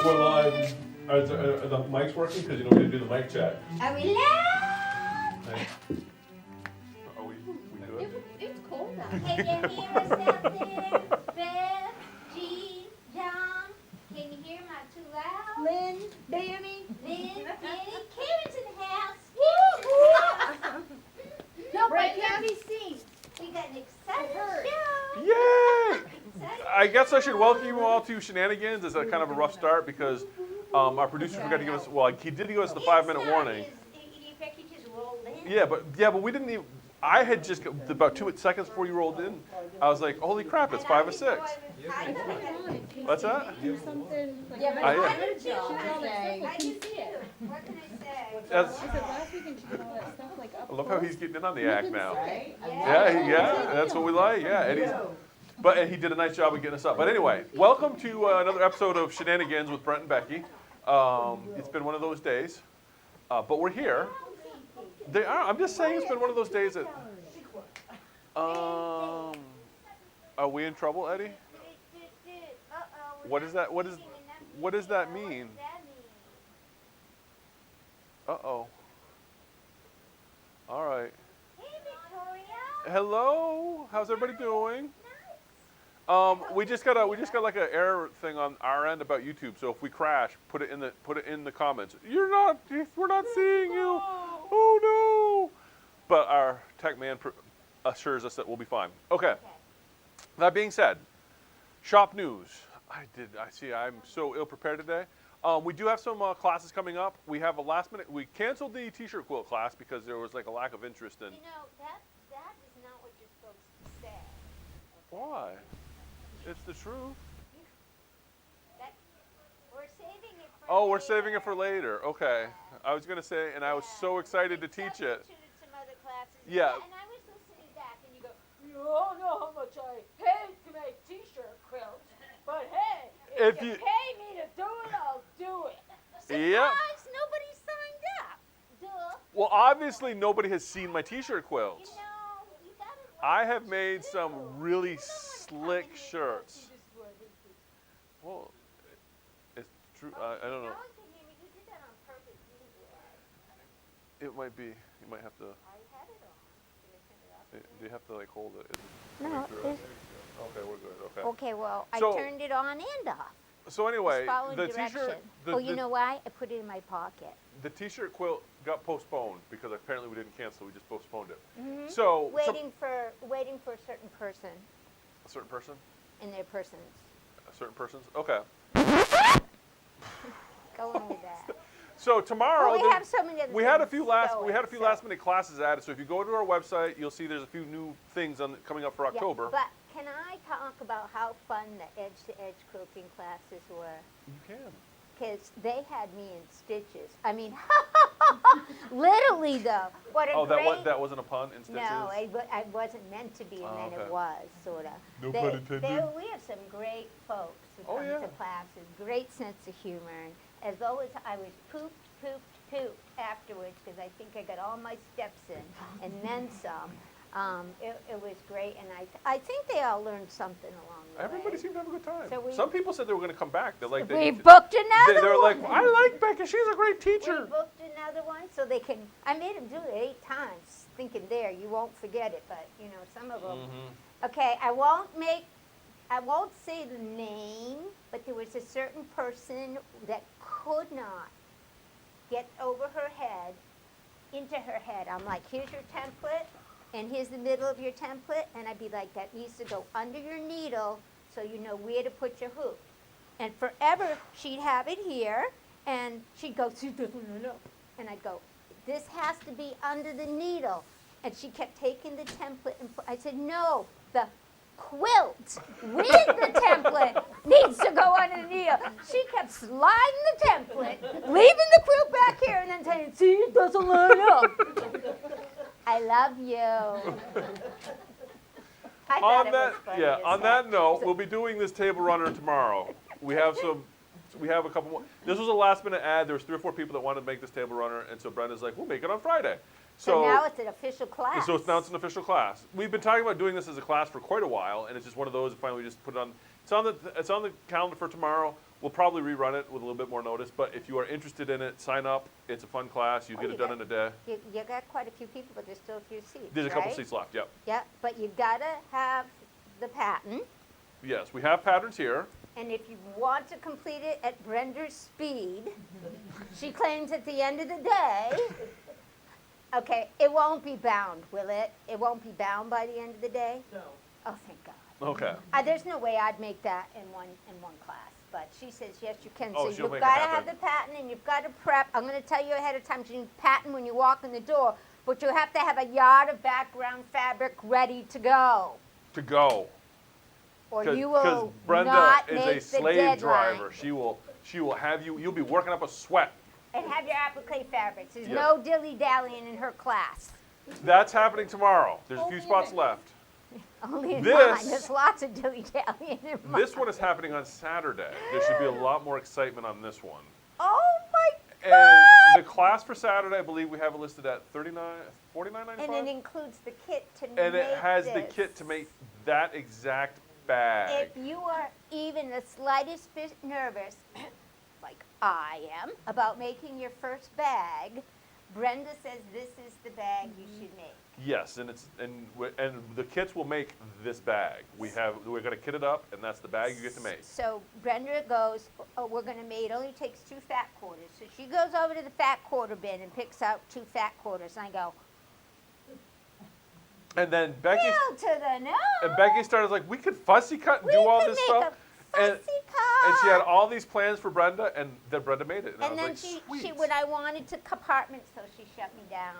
we're live. Are the mics working? Because you know we need to do the mic check. Are we live? Hey. Are we good? It's cold out. Can you hear us out there? Beth, G, John. Can you hear my too loud? Lynn, Danny. Lynn, Danny, Karen's in the house. No, Brent, Brent can't be seen. We got an exciting show. Yay! Exciting I guess I should welcome you all to Shenanigans. It's a kind of a rough start because our producer forgot to give us, well, he did give us the 5-minute warning. Becky just rolled in. Yeah, but we didn't even, I had just, about 2 seconds before you rolled in, I was like, holy crap, it's 5 or 6. What's that? Do something. Like Yeah, but I- I did too. I I did too. What can I say? That's- I said last weekend she did all that stuff like up I love how he's getting in on the act now. Right? Yeah, that's what we like. Yeah, and he did a nice job of getting us up. But anyway, welcome to another episode of Shenanigans with Brent and Becky. It's been one of those days, but we're here. I'm just saying, it's been one of those days that. Are we in trouble, Eddie? What is that? What does that mean? Uh-oh. All right. Hey, Victoria. Hello. How's everybody doing? We just got like an error thing on our end about YouTube. So if we crash, put it in the comments. We're not seeing you. Oh no! But our tech man assures us that we'll be fine. Okay. That being said, shop news. I'm so ill prepared today. We do have some classes coming up. We have a last minute. We canceled the T-shirt quilt class because there was like a lack of interest in. You know, that is not what you're supposed to say. Why? It's the truth. We're saving it for Oh, we're later. saving it for later. Okay. I was gonna say, and I was so excited to teach it. Substituted some other classes. Yeah. And I was listening back, and you go, You don't know how much I hate to make T-shirt quilts, but hey, If if you you- pay me to do it, I'll do it. Yep. surprise, nobody signed up. Duh. Well, obviously nobody has seen my T-shirt You quilts. know, you gotta. I have made some really slick shirts. See, this is what I did. Well, it's true. I don't know. No one can hear me. You did that on purpose, didn't you? It might be. You might have to. I had it on. Did I turn it off? Do you have to like hold it? Is it No, coming through? it's- Okay, we're good. Okay. Okay, well, I So- turned it on and off. So anyway, Just following the direction. T-shirt. Oh, you know why? I put it in my pocket. The T-shirt quilt got postponed because apparently we didn't cancel. We just postponed it. So Waiting for a certain person a certain person, and their persons. a certain person's. Okay. Go on with that. So tomorrow Well, we have so many other we had a things few going, last minute classes added. So if you go to our website, you'll see there's a few new things coming up for Yeah, October. but can I talk about how fun the edge-to-edge quilting classes were? You can. Because they had me in stitches. I mean, literally though. What a Oh, great... that wasn't a pun in stitches. No, I wasn't meant to be, and then okay. it was, sort of. No pun intended. We have some great folks who Oh, come yeah. to classes, great sense of humor. And as always, I was pooped afterwards because I think I got all my steps in and then some. It was great, and I think they all learned something along the Everybody way. seemed to have a good time. So Some people said they were going to come back. They're like, We booked another they're one. like, I like Becky. She's a great We teacher. booked another one so they can. I made them do it 8 times, thinking there you won't forget it, but you know some of them. Okay, I won't say the name, but there was a certain person that could not get over her head, into her head. I'm like, here's your template, and here's the middle of your template, and I'd be like, that needs to go under your needle so you know where to put your hoop. And forever, she'd have it here, and she'd go, she doesn't know. And I'd go, this has to be under the needle. And she kept taking the template, and I said, no, the quilt with the template needs to go under the needle. She kept sliding the template, leaving the quilt back here, and then saying, see, it doesn't line up. I love you. I thought it was funny as on heck. that note, we'll be doing this table runner tomorrow. We have a couple more. This was a last minute ad. There was 3 or 4 people that wanted to make this table runner, and so Brenda's like, we'll make it on Friday. So now it's an official class. So now it's an official class. We've been talking about doing this as a class for quite a while, and it's just one of those. Finally, we just put it on. It's on the calendar for tomorrow. We'll probably rerun it with a little bit more notice, but if you are interested in it, sign up. It's a fun class. You Oh, get you it done got- in a day. You got quite a few people, but there's still a few seats, There's a couple right? seats left, yep. Yeah, but you gotta have the pattern, Yes, we have patterns here. and if you want to complete it at Brenda's speed, she claims at the end of the day, okay, it won't be bound, will it? It won't be bound by the end of the day? No. Oh, thank God. Okay. There's no way I'd make that in one class, but she says yes, you can. Oh, So she'll you've make it got to happen. have the pattern, and you've got to prep. I'm going to tell you ahead of time. You need pattern when you walk in the door, but you have to have a yard of background fabric ready to go, To go. or Because you will Brenda not is make a the slave deadline. driver. She will have you. You'll be working up a sweat. And have your applique fabrics. There's Yeah. no dilly dallying in her class. That's happening tomorrow. There's a few Only spots in left. Only in This- mine. There's lots of dilly dallying in mine. This one is happening on Saturday. There should be a lot more excitement on this one. Oh my And God! the class for Saturday, I believe we have it listed at $49.95. And it includes the kit to make And it has the this. kit to make that exact bag. If you are even the slightest bit nervous, like I am, about making your first bag, Brenda says this is the bag you should make. Yes, and the kits will make this bag. We're going to kit it up, and that's the bag you get to make. So Brenda goes, oh, we're going to make, it only takes 2 fat quarters. So she goes over to the fat quarter bin and picks out 2 fat quarters. And I go, And then Becky hell to the no. started like, we could fussy cut and We do all could this make stuff. a And, fussy cut. and she had all these plans for Brenda, and then Brenda made it. And I And was then like, she, sweet. when I wanted to compartment, so she shut me down.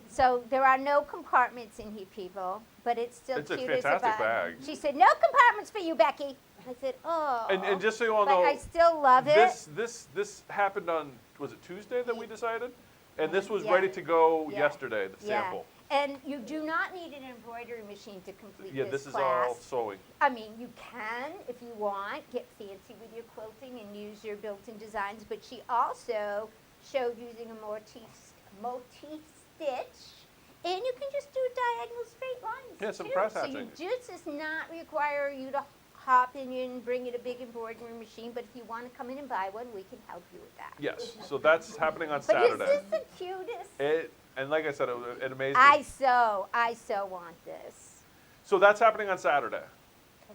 So there are no compartments in here, people, but it's still It's a cute as a fantastic bag. bag. She said, no compartments for you, Becky. I said, oh. And just so you all but know, I still love it. this happened on, was it Tuesday that we decided? And this was Yeah. ready to go Yeah. yesterday, the sample. And you do not need an embroidery machine to complete Yeah, this this is class. all sewing. I mean, you can, if you want, get fancy with your quilting and use your built-in designs, but she also showed using a motif stitch, and you can just do diagonal straight lines, Yeah, some too. press So hatching. this does not require you to hop in and bring in a big embroidery machine, but if you want to come in and buy one, we can help you with that. Yes, so that's happening on But Saturday. is this the cutest? And like I said, it amazed me. I so want this. So that's happening on Saturday.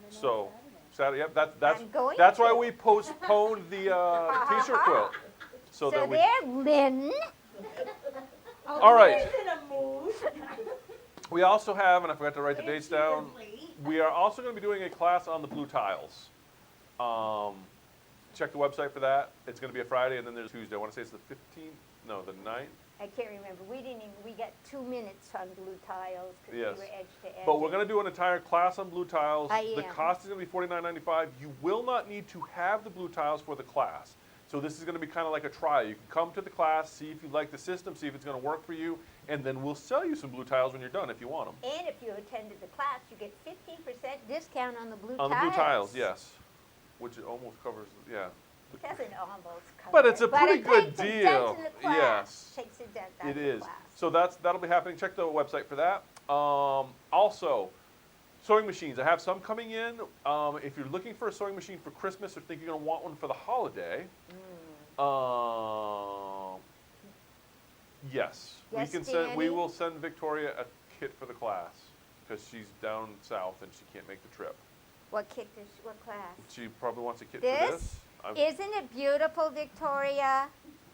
So Saturday, yep, I'm going that's why to. we postponed the t-shirt quilt. So that we. there, Lynn. All right. In a mood. We also have, and I forgot to write the dates down. We are also going to be doing a class on the blue tiles. Check the website for that. It's going to be a Friday, and then there's Tuesday. I want to say it's the 15th. No, the 9th. I can't remember. We got 2 minutes on blue tiles because Yes. we were edge to edge. But we're going to do an entire class on blue tiles. I The am. cost is going to be $49.95. You will not need to have the blue tiles for the class. So this is going to be kind of like a trial. You can come to the class, see if you like the system, see if it's going to work for you, and then we'll sell you some blue tiles when you're done if you want them. And if you attended the class, you get 15% discount on the blue On tiles. the blue tiles, yes. Which it almost covers, yeah. It doesn't almost cover But it's a it, pretty it good takes a dent deal. in the class. Yes. Takes a dent out It of is. the class. So that'll be happening. Check the website for that. Also, sewing machines. I have some coming in. If you're looking for a sewing machine for Christmas or think you're going to want one for the holiday, yes, Yes, we can send. We Danny? will send Victoria a kit for the class because she's down south and she can't make the trip. What class? She probably wants a kit for This? this. Isn't it beautiful, Victoria?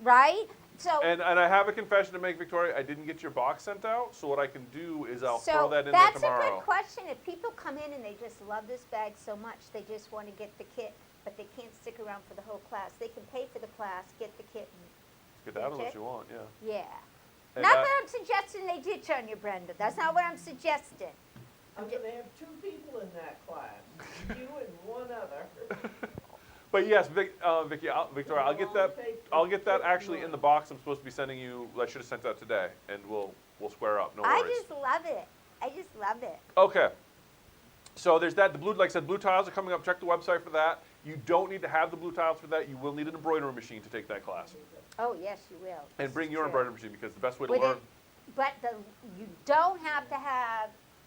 Right? So, And I have a confession to make, Victoria. I didn't get your box sent out, so what I can do is I'll throw that in there that's a tomorrow. good question. If people come in and they just love this bag so much, they just want to get the kit, but they can't stick around for the whole class. They can pay for the class, get the kit, Get that Okay. what you want, yeah. yeah. And Not that- that I'm suggesting they ditch on you, Brenda. That's not what I'm suggesting. I'm gonna have 2 people in that class, you and one other. But yes, Victoria, Victoria, I'll get that actually in the box I'm supposed to be sending you. I should have sent that today, and we'll square up. No I worries. just love it. I just love it. Okay. So there's that. The blue, like I said, blue tiles are coming up. Check the website for that. You don't need to have the blue tiles for that. You will need an embroidery machine to take that class, Oh, yes, you will. and This bring is your true. embroidery machine because the best way to With learn. it- But you don't have to have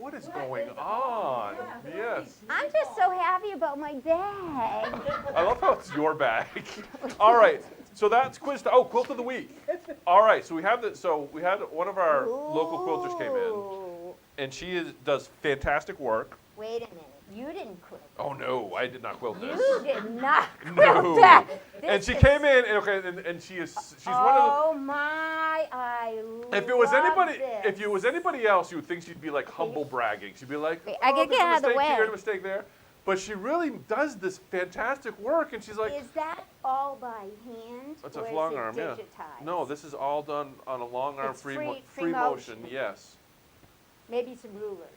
what is going on? Yes. I'm just so happy about my bag. I love how it's your bag. All right. So that's quiz. Oh, quilt of the week. All right. So we have the. So we had one of our local quilters came in, Ooh. and she does fantastic work. Wait a minute. You didn't quilt. Oh no, I did not quilt this. You did not quilt No. that. And This she is- came in, and she's one of the. Oh my! I If it was love anybody, this. if it was anybody else, you would think she'd be like humble bragging. She'd be like, Wait, I gotta there's get a out of the mistake here, way. a mistake there. But she really does this fantastic work, and she's like, Is that all by hand? it's a or long is it arm, yeah. digitized? No, this is all done on a long arm It's free free motion. motion. Yes. Maybe some rulers.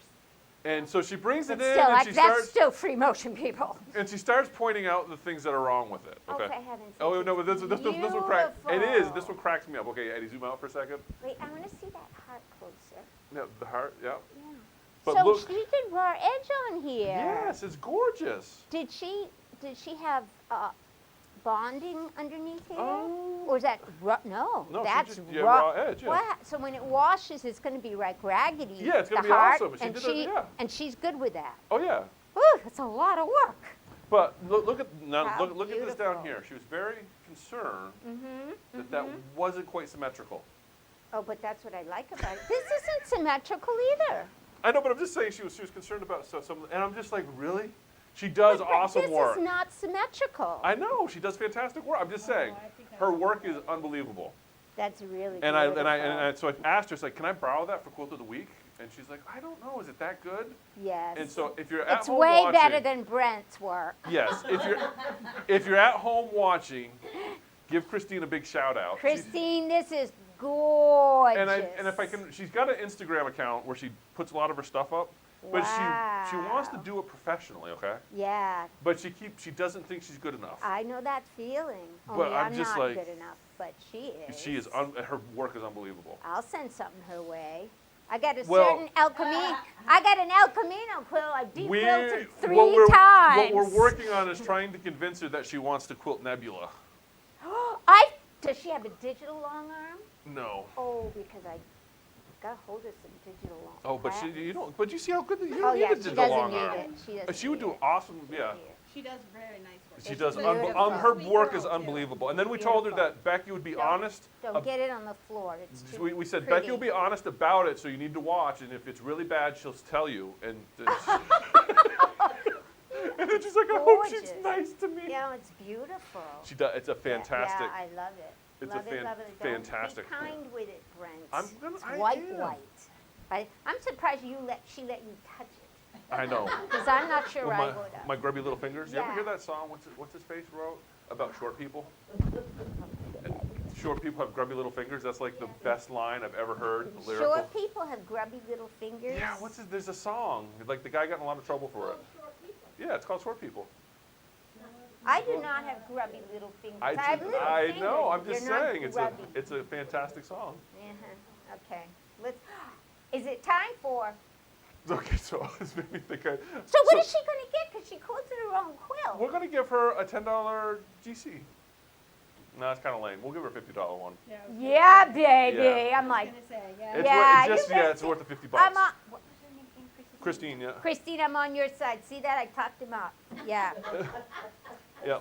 And so she brings But it in, still, and she that's starts, still free motion, people. and she starts pointing out the things that are wrong with it. Okay. Okay, heavens. Oh no, but this one cracks. It is. This Beautiful. one cracks me up. Okay, Eddie, zoom out for a second. Wait, I want to see that heart closer. Yeah, the heart. Yeah. Yeah. But so look. she did raw edge on here. Yes, it's gorgeous. Did she have bonding underneath here? Oh. Or is that no? No, she that's just- yeah, raw edge, yeah. What? So when it washes, it's going to be like raggedy. Yeah, it's gonna the be heart, awesome. She and did it, yeah. and she's good with that. Oh yeah. Ooh, it's a lot of work. But look at now. How Look at this down beautiful. here. She was very concerned Mm-hmm. that wasn't quite symmetrical. Oh, but that's what I like about it. This isn't symmetrical either. I know, but I'm just saying she was concerned about some, and I'm just like, really? She does But awesome this work. is not symmetrical. I know she does fantastic work. I'm just saying, I think I her know. work is unbelievable. That's really And beautiful. so I asked her, it's like, can I borrow that for Quilt of the Week? And she's like, I don't know, is it that good? Yes. And so if you're at it's home way watching, better than Brent's work. yes, if you're at home watching, give Christine a big shout out. She's- Christine, this is gorgeous. and if I can, she's got an Instagram account where she puts a lot of her stuff up, but she wants to Wow. do it professionally, okay? Yeah, But she doesn't think she's good enough. I know that feeling. But Only I'm I'm just not like- good enough, but she is. She is her work is unbelievable. I'll send something her way. I got a Well- certain El Camino. I got an El Camino quilt. I deep quilted three what times. we're working on is trying to convince her that she wants to quilt Nebula. Does she have a digital long arm? No. Oh, because I got hold of some digital long. Oh, but you don't. But you see how good you Oh don't yeah, need a she digital doesn't long need arm. it. She doesn't. She would need do it. awesome. Yeah. She does very nice work. She It's does. beautiful. Her Sweet work girl, is too. unbelievable. And then we told her Beautiful. that Becky would be Don't- honest. Don't get it on the floor. It's too We said pretty. Becky will be honest about it, so you need to watch. And if it's really bad, she'll tell you. And and then she's like, I hope she's Gorgeous. nice to me. Yeah, it's beautiful. She does. It's a fantastic. Yeah, I love it. It's love a it, love it. Don't fantastic Be kind with it, Brent. It's I white, am. white. I'm surprised she let you touch it. I know. Because I'm not sure With I would my have. grubby little fingers. You ever Yeah. hear that song? What's his face wrote about short people? Short people have grubby little fingers. That's like the best line I've ever heard. Lyrical. Short people have grubby little fingers. Yeah. There's a song. Like the guy got in a lot of trouble for it. Yeah, it's called Short People. I do not have grubby little fingers. I have little I fingers. know. I'm just They're not saying grubby. it's a fantastic song. Uh-huh. Okay. Is it time for? Okay, so this made me think. So what is she going to get? Because she quilted her own quilt. We're gonna give her a $10 GC. No, that's kind of lame. We'll give her a $50 one. Yeah, Yeah, baby. Yeah. I'm like, I was gonna say, yeah. It's Yeah, worth, you it's worth the $50. I'm on. What was her name again? Christine, yeah. Christine, I'm on your side. See that? I talked him up. Yeah. Yeah.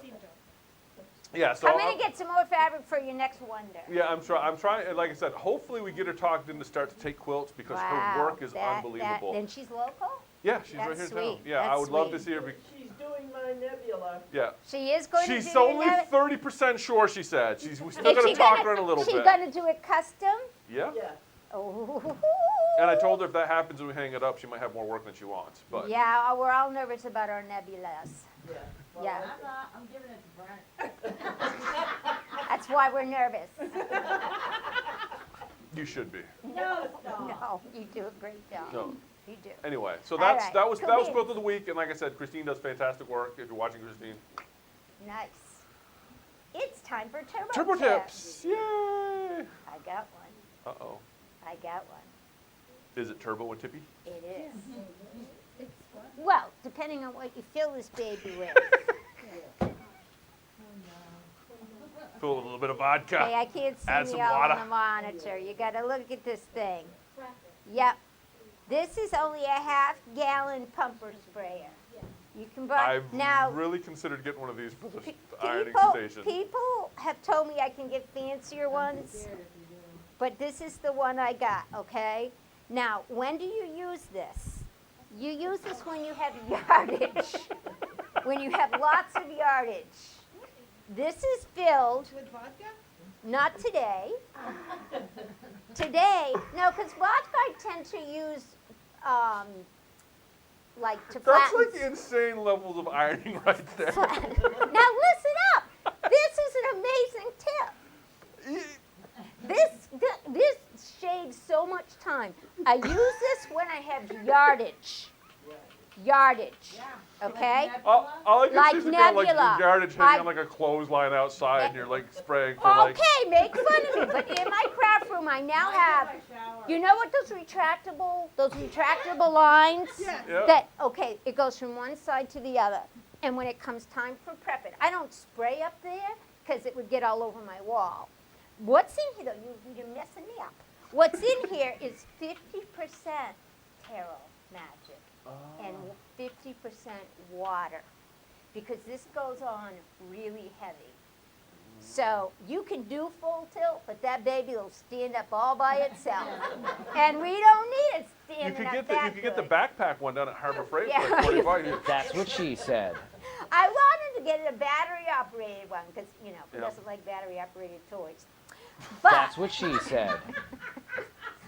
Yeah. So I'm going to get some more fabric for your next wonder. yeah, I'm trying. And like I said, hopefully we get her talked in to start to take quilts because her work is unbelievable. And she's local? Yeah, she's right That's here in town. sweet. Yeah, I That's would love to sweet. see her. She's doing my nebula. Yeah. She is going to do She's only another- 30% sure. She said. We're still Is gonna she talk gonna- her in a little She's bit. going to do it custom? Yeah. Yeah. Oh. And I told her if that happens and we hang it up, she might have more work than she wants. But Yeah, we're all nervous about our nebulas. Yeah. Well, Yeah. I'm not, I'm giving it to Brent. That's why we're nervous. you should be. No, stop. No, you do a great job. No. You do. Anyway, so All that's right, that was cool beans. Quilt of the Week, and like I said, Christine does fantastic work. If you're watching Christine, Nice. It's time for turbo, Turbo tips. Tips, yay! I got one. Uh oh, I got one. is it Turbo and Tippy? It is. It's what? Well, depending on what you fill this baby with. Fill with a little bit of vodka. Okay, I can't see Add me some all water. on the monitor. You got to look at this thing. Yep. This is only a half-gallon pumper sprayer. You can buy I've now. really considered getting one of these for the Pe- ironing people, station. people have told me I can get fancier ones, but this is the one I got, okay? Now, when do you use this? You use this when you have yardage, when you have lots of yardage. This is filled, With vodka? not today. Today, no, because vodka I tend to use, like to That's flatten. like insane levels of ironing right there. Now listen up. This is an amazing tip. This shaves so much time. I use this when I have yardage. Yardage. Okay? All I can Like see is it going like Nebula. your yardage hanging I- on like a clothesline outside, and you're like spraying for like. Okay, make fun of me. But in my craft room, I now have. You know what those retractable lines? Yes. Yeah. That okay, it goes from one side to the other. And when it comes time for prep it, I don't spray up there because it would get all over my wall. What's in here though? You're messing me up. What's in here is 50% tarot magic and 50% water because this goes on really heavy. So you can do full tilt, but that baby will stand up all by itself. And we don't need it You standing could up get that you could get the good. backpack one down at Harbor Freight Yeah. for like 40 bucks. That's what she said. I wanted to get a battery-operated one because, you know, who Yeah. doesn't like battery-operated toys? But That's what she said.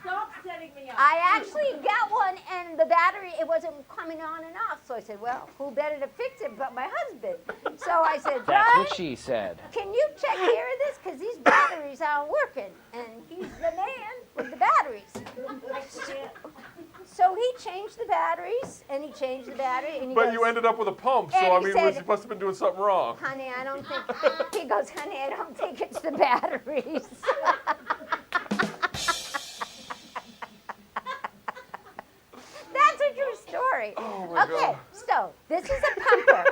Stop setting me up. I actually got one, and the battery, it wasn't coming on and off. So I said, well, who better to fix it but my husband? So I said, That's Brian, what she said. can you check care of this? Because these batteries aren't working. And he's the man with the batteries. So he changed the batteries, and he changed the battery, and he But goes, you ended up with a pump, so And I he mean, said- you must have been doing something wrong. honey, I don't think, he goes, honey, I don't think it's the batteries. That's a true story. Oh my Okay, God. so this is a pumper,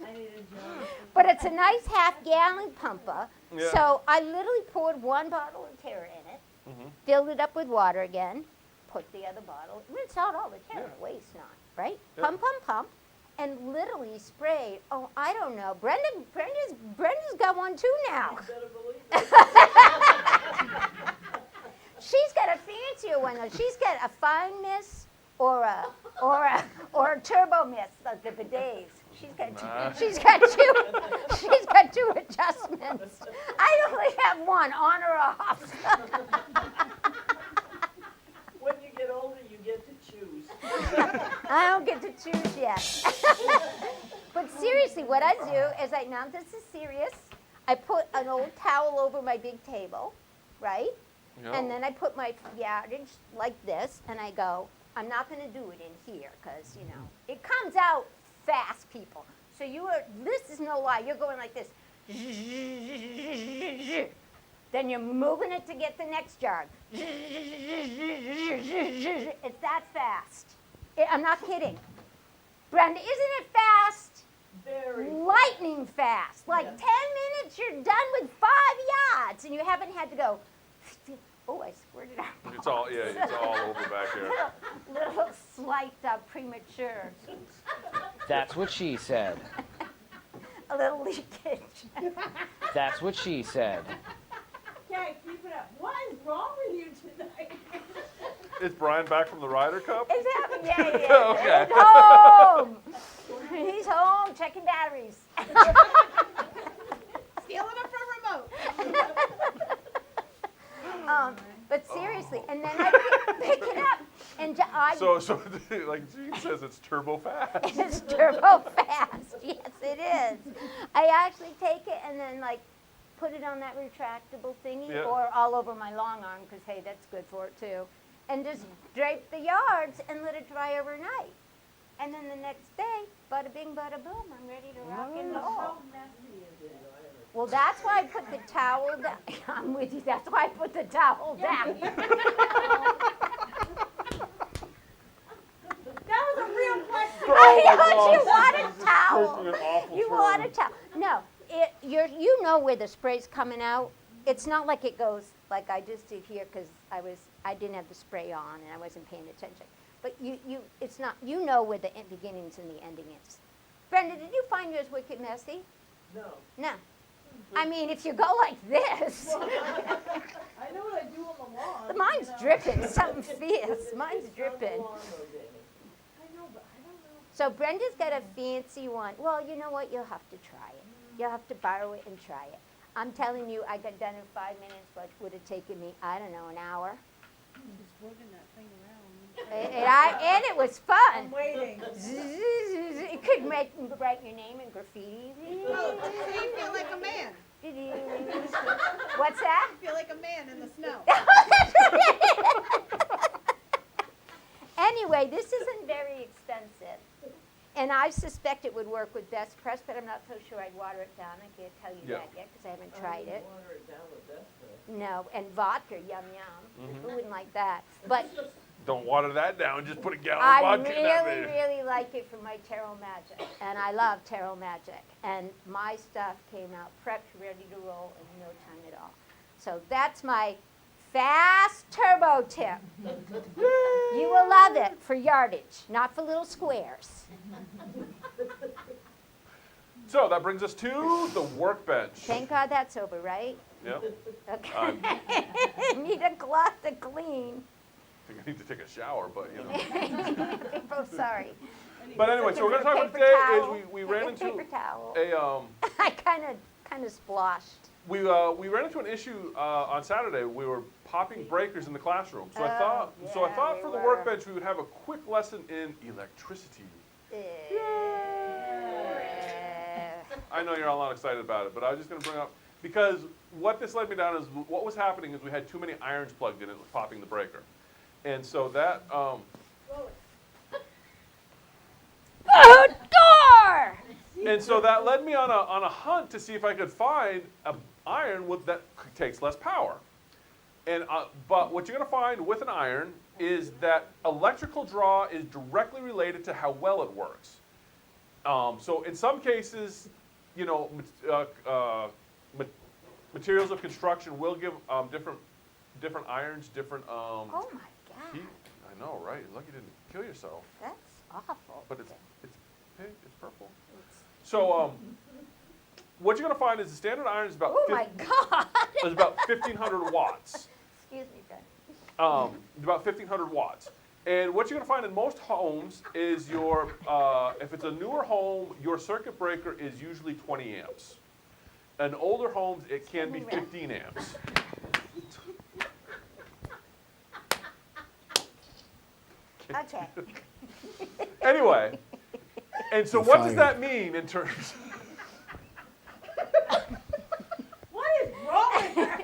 I need a job. but it's a nice half-gallon pumper. Yeah. So I literally poured one bottle of Terra in it, Mhm. filled it up with water again, put the other bottle, rinse out all the Terra, Yeah. waste not, right? Yeah. Pump, pump, pump, and literally sprayed. Oh, I don't know. Brenda's got one too now. Better believe it. She's got a fancier one though. She's got a fine mist or a turbo mist, like the bidets. She's got two adjustments. I only have one, on or off. When you get older, you get to choose. I don't get to choose yet. But seriously, what I do is now this is serious. I put an old towel over my big table, right? Yeah. And then I put my yardage like this, and I go, I'm not going to do it in here because, you know, it comes out fast, people. So this is no lie. You're going like this. Then you're moving it to get the next yard. It's that fast. I'm not kidding. Brenda, isn't it fast? Very. Lightning fast. Like Yeah. 10 minutes, you're done with 5 yards, and you haven't had to go, oh, I squirted out. It's all over back here. Little slight premature. That's what she said. A little leakage. That's what she said. Okay, keep it up. What is wrong with you tonight? Is Brian back from the Ryder Cup? It's happening. Yeah. Okay. He's home. He's home checking batteries. Stealing it from remote. But seriously, and then I pick it up, and So like Gene says, it's turbo fast. it's turbo fast. Yes, it is. I actually take it and then like put it on that retractable thingy Yeah. or all over my long arm because hey, that's good for it too. And just drape the yards and let it dry overnight. And then the next day, bada bing, bada boom, I'm ready to rock and roll. How messy is it? Well, that's why I put the towel down. I'm with you. That's why I put the towel down. That was a real question. I my know, you gosh, want this a is towel. an awful You term. want a towel. No, you know where the spray's coming out. It's not like it goes like I just did here because I was I didn't have the spray on and I wasn't paying attention. But it's not, you know where the beginnings and the ending is. Brenda, did you find yours wicked messy? No. No. I mean, if you go like this, I know what I do on the lawn. mine's dripping, something fierce. Mine's It's not the dripping. lawn though, Danny. I know, but I don't know. So Brenda's got a fancy one. Well, you know what? You'll have to try it. You'll have to borrow it and try it. I'm telling you, I got done in 5 minutes, but would have taken me, I don't know, an hour. Just working that thing around. And it was fun. I'm waiting. It could write your name in graffiti. Oh, so you feel like a man. What's that? You feel like a man in the snow. Anyway, this isn't very expensive. And I suspect it would work with Best Press, but I'm not so sure I'd water it down. I can't tell you Yeah. that yet because I haven't tried it. Water it down with Best Press. No, and vodka, yum yum. Mm-hmm. Who wouldn't like that? But Don't water that down. Just put a gallon I of vodka in that really, baby. really like it for my tarot magic, and I love tarot magic. And my stuff came out prepped, ready to roll in no time at all. So that's my fast turbo tip. You will love it for yardage, not for little squares. So that brings us to the workbench. Thank God that's over, right? Yep. Okay. Need a cloth to clean. I think I need to take a shower, but you know. Oh, sorry. But anyway, so we're going to talk about Paper today towel. is we ran into Paper towel. a I kind of sploshed. we ran into an issue on Saturday. We were popping breakers in the classroom. So I Oh, thought yeah, for we the were. workbench we would have a quick lesson in electricity. I know you're all not excited about it, but I was just going to bring up because what this led me down is what was happening is we had too many irons plugged in and it was popping the breaker. And so that Oh, door! and so that led me on a hunt to see if I could find an iron that takes less power. And but what you're going to find with an iron is that electrical draw is directly related to how well it works. So in some cases, you know, materials of construction will give different irons different Oh my God, heat. I know, right? You're lucky you didn't kill yourself. that's awful. But it's pink, it's purple. So what you're going to find is the standard iron is about Oh my God! is about 1,500 watts. Excuse me, Brent. About 1,500 watts. And what you're going to find in most homes is your, if it's a newer home, your circuit breaker is usually 20 amps. In older homes, it can be 15 amps. Okay. Anyway, and so You're what does fired. that mean in terms? What is wrong with her?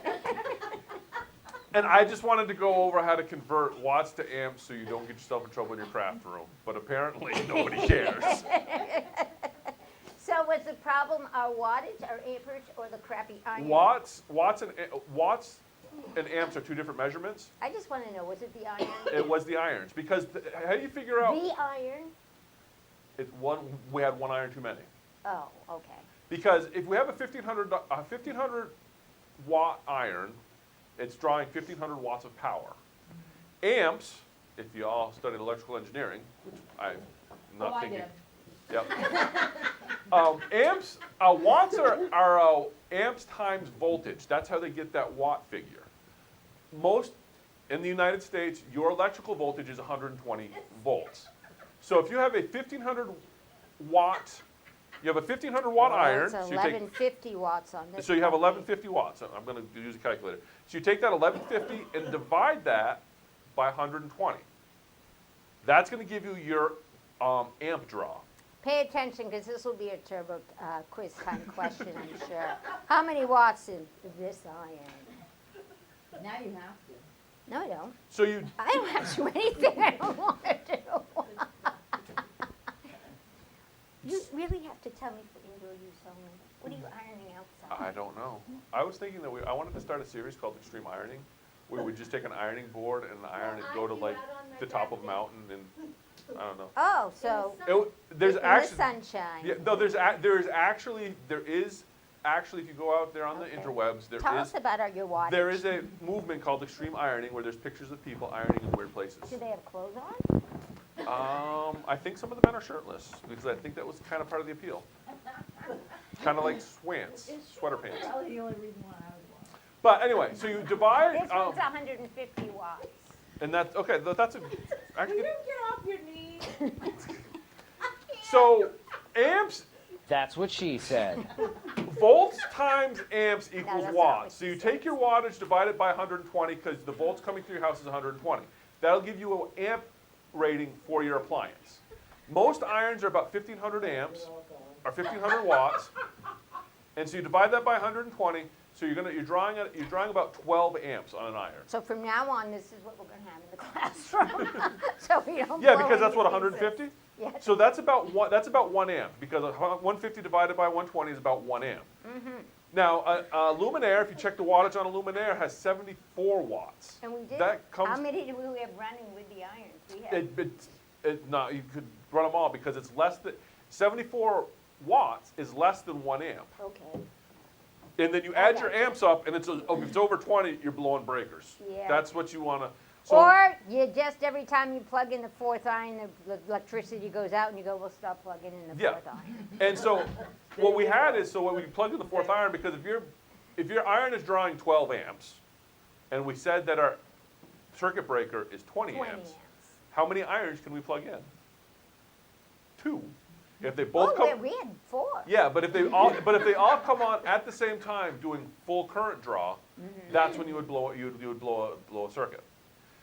And I just wanted to go over how to convert watts to amps so you don't get yourself in trouble in your craft room. But apparently nobody cares. So was the problem our wattage, our amperage, or the crappy iron? Watts and amps are two different measurements. I just want to know, was it the iron? It was the irons because how do you figure out? The iron? It's one. We had one iron too many. Oh, okay. Because if we have a 1,500 watt iron, it's drawing 1,500 watts of power. Amps, if you all studied electrical engineering, which I'm not I thinking. did. Yep. Amps, watts are amps times voltage. That's how they get that watt figure. Most in the United States, your electrical voltage is 120 volts. So if you have a 1,500 watt, you have a 1,500 watt iron. It's So you take 1150 watts on this. so you have puppy. 1150 watts. I'm going to use a calculator. So you take that 1150 and divide that by 120. That's going to give you your amp draw. Pay attention, because this will be a turbo quiz kind of question, I'm sure. How many watts is this iron? Now you have to. No, I don't. So you I don't have to do anything I don't want to do. You really have to tell me for indoor use only. What are you ironing outside? I don't know. I was thinking that I wanted to start a series called Extreme Ironing, where we just take an ironing board and iron it, go to like the top of a mountain, and I don't know. Oh, so There's in the actually sunshine. yeah, no, there is actually, if you go out there on Okay. the interwebs, Tell us about your wattage. there is a movement called extreme ironing where there's pictures of people ironing in weird places. Do they have clothes on? I think some of the men are shirtless because I think that was kind of part of the appeal. Kind of like swants, sweater pants. Probably the only reason why I would want it. But anyway, so you divide, This one's 150 watts. and that's okay. That's a. I Will can, you get off your knees? so amps, That's what she said. volts times amps equals that's not watts. what So she you take your wattage, divide it by 120 because the volts coming through your house is 120. That'll give you an amp rating for your appliance. Most irons are about 1,500 amps, or 1,500 watts, and so you divide that by 120. So you're drawing about 12 amps on an iron. So from now on, this is what we're going to have in the classroom. So we don't Yeah, blow because that's what anything. 150. Yes. So that's about 1 amp because 150 divided by 120 is about 1 amp. Mm-hmm. Now, a luminaire, if you check the wattage on a luminaire, has 74 watts. And we did. That comes. How many do we have running with the irons? We have. No, you could run them all because it's less than 74 watts is less than 1 amp. Okay. And then you add your amps up, and if it's over 20, you're blowing breakers. Yeah. That's what you want to. So, Or you just every time you plug in the fourth iron, the electricity goes out, and you go, "We'll stop plugging in the Yeah. fourth iron." and so what we had is when we plugged in the fourth iron, because if your iron is drawing 12 amps, and we said that our circuit breaker is 20 amps, how many irons can we plug in? 2. If they both Oh, come. we had 4. Yeah, but if they all come on at the same time doing full current draw, that's when you would blow a circuit.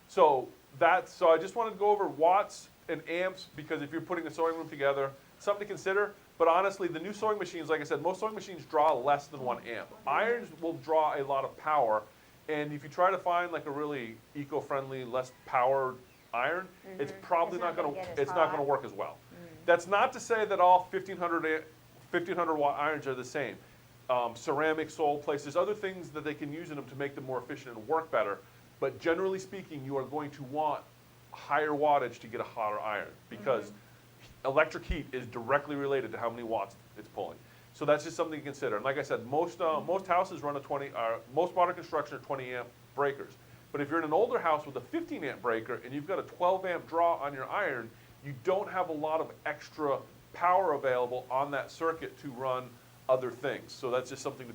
So I just wanted to go over watts and amps because if you're putting a sewing room together, something to consider. But honestly, the new sewing machines, like I said, most sewing machines draw less than 1 amp. Irons will draw a lot of power, and if you try to find like a really eco-friendly, less powered iron, it's probably It's not not going gonna to get as it's not going hot. to work as well. That's not to say that all 1,500 watt irons are the same. Ceramic sole places, other things that they can use in them to make them more efficient and work better. But generally speaking, you are going to want higher wattage to get a hotter iron because electric heat is directly related to how many watts it's pulling. So that's just something to consider. And like I said, most houses run most modern construction are 20 amp breakers. But if you're in an older house with a 15 amp breaker and you've got a 12 amp draw on your iron, you don't have a lot of extra power available on that circuit to run other things. So that's just something to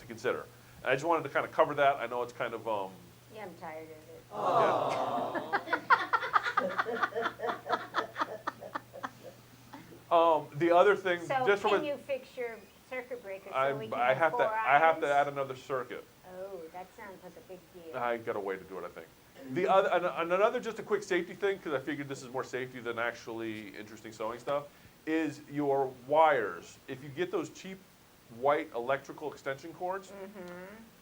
consider. And I just wanted to kind of cover that. I know it's kind of Yeah, I'm tired of it. the other thing, So just from can you fix your circuit breaker so we can I have 4 to irons? add another circuit. Oh, that sounds like a big deal. I got a way to do it, I think. The other, and another just a quick safety thing, because I figured this is more safety than actually interesting sewing stuff, is your wires. If you get those cheap white electrical extension cords,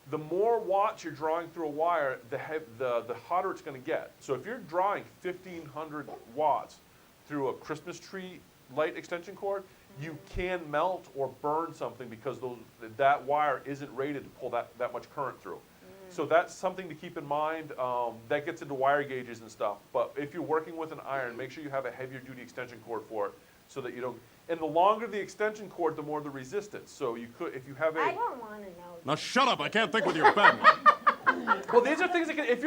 the more watts you're drawing through a wire, the hotter it's going to get. So if you're drawing 1,500 watts through a Christmas tree light extension cord, you can melt or burn something because that wire isn't rated to pull that much current through. So that's something to keep in mind. That gets into wire gauges and stuff. But if you're working with an iron, make sure you have a heavier duty extension cord for it so that you don't. And the longer the extension cord, the more the resistance. So you could, if you have I a. don't want to know. Now shut up! I can't think with your pen. Well, these are things that can. If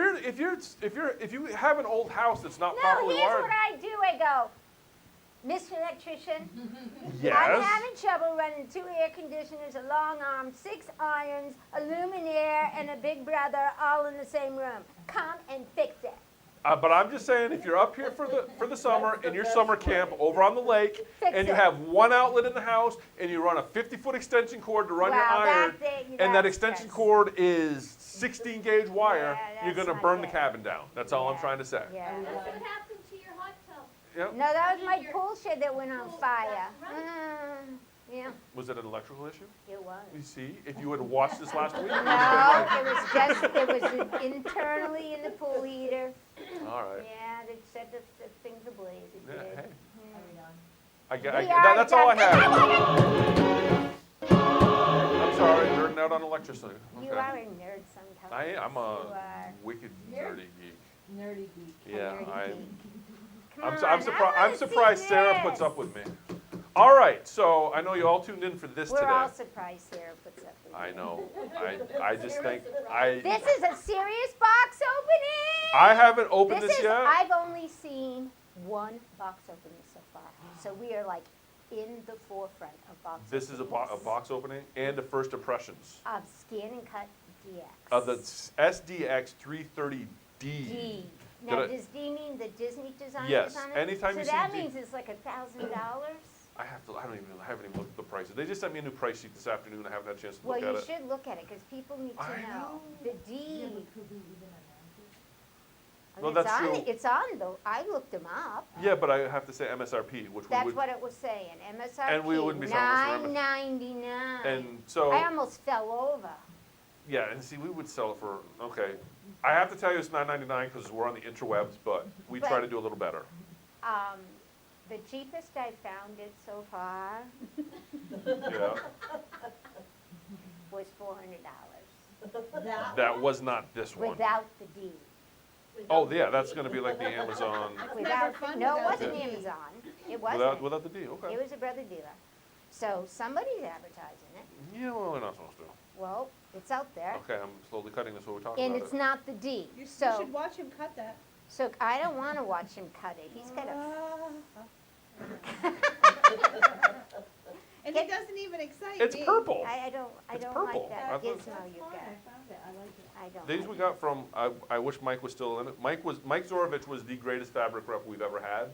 you have an old house that's not No, properly here's wired. what I do. I go, Mr. Electrician, I'm Yes. having trouble running 2 air conditioners, a long arm, 6 irons, a luminaire, and a big brother all in the same room. Come and fix it. But I'm just saying, if you're up here for the summer in your summer camp over on the lake, Fix and you it. have one outlet in the house, and you run a 50-foot extension cord to run your Wow, iron, that's it. and that That's- extension that's- cord is 16 gauge wire, Yeah, you're that's going to not burn the good. cabin down. That's all I'm Yeah. trying to say. Yeah. What happened to your hot tub? Yep. No, that was my pool shed that went on Oh, fire. that's right. Yeah, Was it an electrical issue? it was. You see, if you had watched this last week, you would No, have been it was internally in the pool heater. right. All right. Yeah, they set the things ablaze. It Yeah, did. hey. Are we done? We are That's all I done. have. I'm sorry, nerding out on electricity. You Okay. are a nerd sometimes. I'm You a are. wicked nerdy geek. Nerdy geek. Yeah, nerdy I'm. geek. Come I'm on, I surprised. wanna I'm see surprised Sarah this. puts up with me. All right, so I know you all tuned in for this We're today. all surprised Sarah puts up with I it. know. I just think This is a serious box opening. I haven't opened this yet. I've only seen one box opening so far. So we are like in the forefront of box This is a openings. box opening and a first impressions Of Scan and Cut DX. of the SDX 330D. D. Now, Did I- does D mean the Disney design Yes, is on it? anytime so you see that D- means it's like $1,000? I haven't even looked at the prices. They just sent me a new price sheet this afternoon. I haven't had a chance to Well, look you at it. should look at it because people need to I know. know. The D. Well, it's that's on, true. It's on the. I looked them up. Yeah, but I have to say MSRP, which we That's would. what it was saying. MSRP. And we wouldn't be selling this for $9.99. And so, I almost fell over. yeah, and see, we would sell it for, okay. I have to tell you it's $9.99 because we're on the interwebs, but we try to do a little better. The cheapest I found it so far Yeah. was $400 That was not this one. without the D. Oh, yeah, that's gonna be like the Amazon, Without fun no, it without wasn't the D. Amazon. It wasn't. without the D, okay. It was a brother dealer. So somebody's advertising it. Yeah, well, they're not supposed to. Well, it's out there, Okay, I'm slowly cutting this while we're talking and about it's it. not the D. You So, should watch him cut that. so I don't want to watch him cut it. He's got a. And it doesn't even excite It's me. purple. I don't It's like purple. that I thought- gizmo That's you fine, got. I found it, I like it. I don't. These like we got from, I wish Mike was still in it. Mike Zorovich was the greatest fabric rep we've ever had.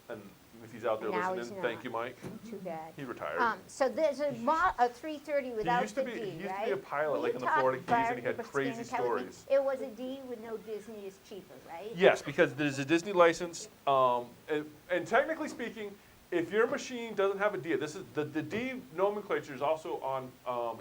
And if he's out there Now listening, he's thank not. you, Mike. it. Too bad. He retired. So there's a 330 without He used to the be, D, he used to right? be a pilot, Will like you in the talk Florida Keys, and he about had Stan crazy and Cut with me? stories. It was a D with no Disney is cheaper, right? Yes, because there's a Disney license, and technically speaking, if your machine doesn't have a D, this is the D nomenclature is also on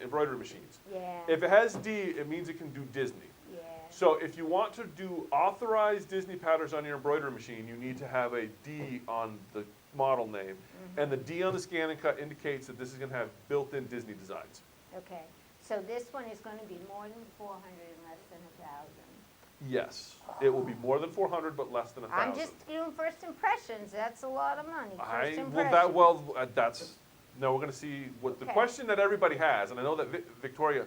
embroidery machines. Yeah. If it has D, it means it can do Disney. Yeah. So if you want to do authorized Disney patterns on your embroidery machine, you need to have a D on the model name, and the D on the Scan and Cut indicates that this is going to have built-in Disney designs. Okay. So this one is going to be more than 400 and less than 1,000. Yes, it will be more than 400, but less than 1,000. I'm just doing first impressions. That's a lot of money. First That's no. We're going to see what the Okay. question that everybody has, and I know that Victoria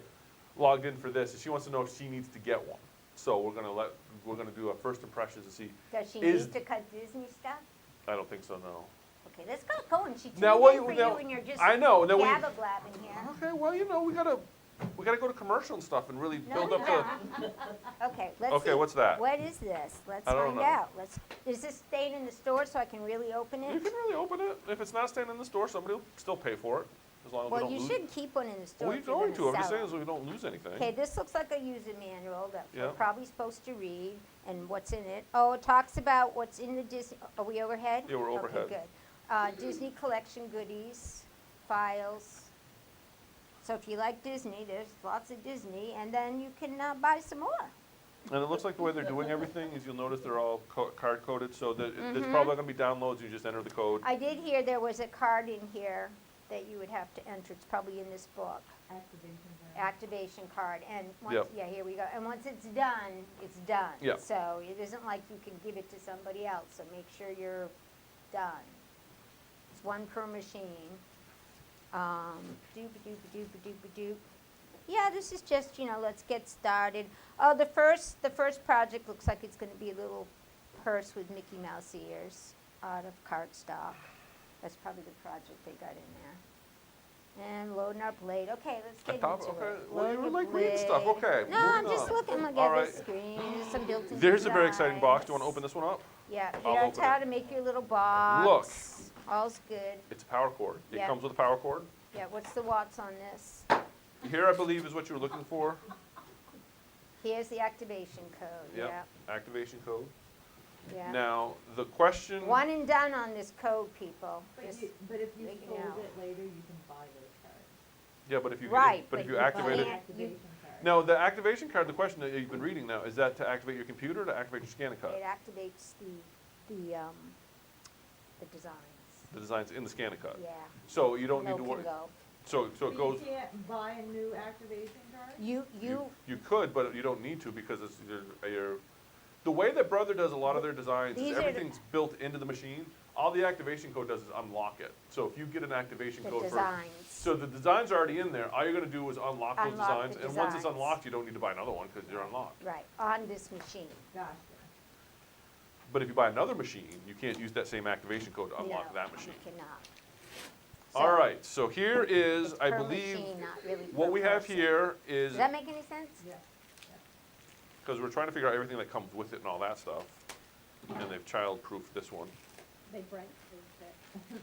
logged in for this, and she wants to know if she needs to get one. So we're going to do a first impressions to see. Does she Is- need to cut Disney stuff? I don't think so. No. Okay, let's go. Go and she tuned Now, in what for you- you, now- and you're just I know, then we- blabbing here. Okay. Well, we gotta go to commercial and stuff and really build up the. Okay, let's Okay, see. what's that? What is this? Let's I don't find know. out. Is this staying in the store so I can really open You it? can really open it. If it's not staying in the store, somebody will still pay for it, as long as we Well, don't you lose. should keep one in the store. We're if you're going to. I'm gonna just sell saying it. so we don't lose anything. Okay, this looks like a user manual that we're Yeah. probably supposed to read and what's in it. Oh, it talks about what's in the Disney. Are we overhead? Yeah, we're overhead. Okay, good. Disney collection goodies, files. So if you like Disney, there's lots of Disney, and then you can buy some more. And it looks like the way they're doing everything is you'll notice they're all card coded, so there's Mm-hmm. probably going to be downloads. You just enter the code. I did hear there was a card in here that you would have to enter. It's probably in this book. Activation card, and once, Yep. yeah, here we go. And once it's done, it's done. Yep. So it isn't like you can give it to somebody else, so make sure you're done. It's one per machine. Doop-a-doop-a-doop-a-doop-a-doop. Yeah, this is just, let's get started. Oh, the first project looks like it's gonna be a little purse with Mickey Mouse ears out of cardstock. That's probably the project they got in there. And loading our blade. Okay, let's get into Okay. it. Well, you Loading like the reading stuff. blade. Okay. No, I'm moving just on. looking at All the right. screen. There's some built-in There's a very exciting box. Do you want to designs. open this one up? Yeah, I'll here's open how it. to make your little box. All's good. It's a power cord. It Yeah. comes with a power cord. Yeah, what's the watts on this? Here, I believe, is what you were looking for. Here's the activation code. Yep. Yeah, Activation code. yeah. Now, the question. One and done on this code, people. But Just- if you let you sold know. it later, you can buy those cards. Yeah, but if you Right, but if but you you activate it. can't- Activation card. No, the activation card. The question that you've been reading now is that to activate your computer or to activate your scan and cut. It activates the designs. The designs in the scan and cut. Yeah. So you don't No need to can worry. go. So So it goes. you can't buy a new activation card? You You could, but you don't need to because it's the way that Brother does a lot of their designs These is are the- everything's built into the machine. All the activation code does is unlock it. So if you get an activation The code designs. so the design's already in there. All you're going to do is unlock those Unlock designs, the and once it's designs. unlocked, you don't need to buy another one because they're unlocked. Right, on this machine. Gotcha. But if you buy another machine, you can't use that same activation code to unlock No, that machine. you cannot. All So, right, so here is, it's I per believe, machine, not really what per we have person. here is, Does that make any sense? Yeah. because we're trying to figure out everything that comes with it and all that stuff. And they've child-proofed this one. They Brent proofed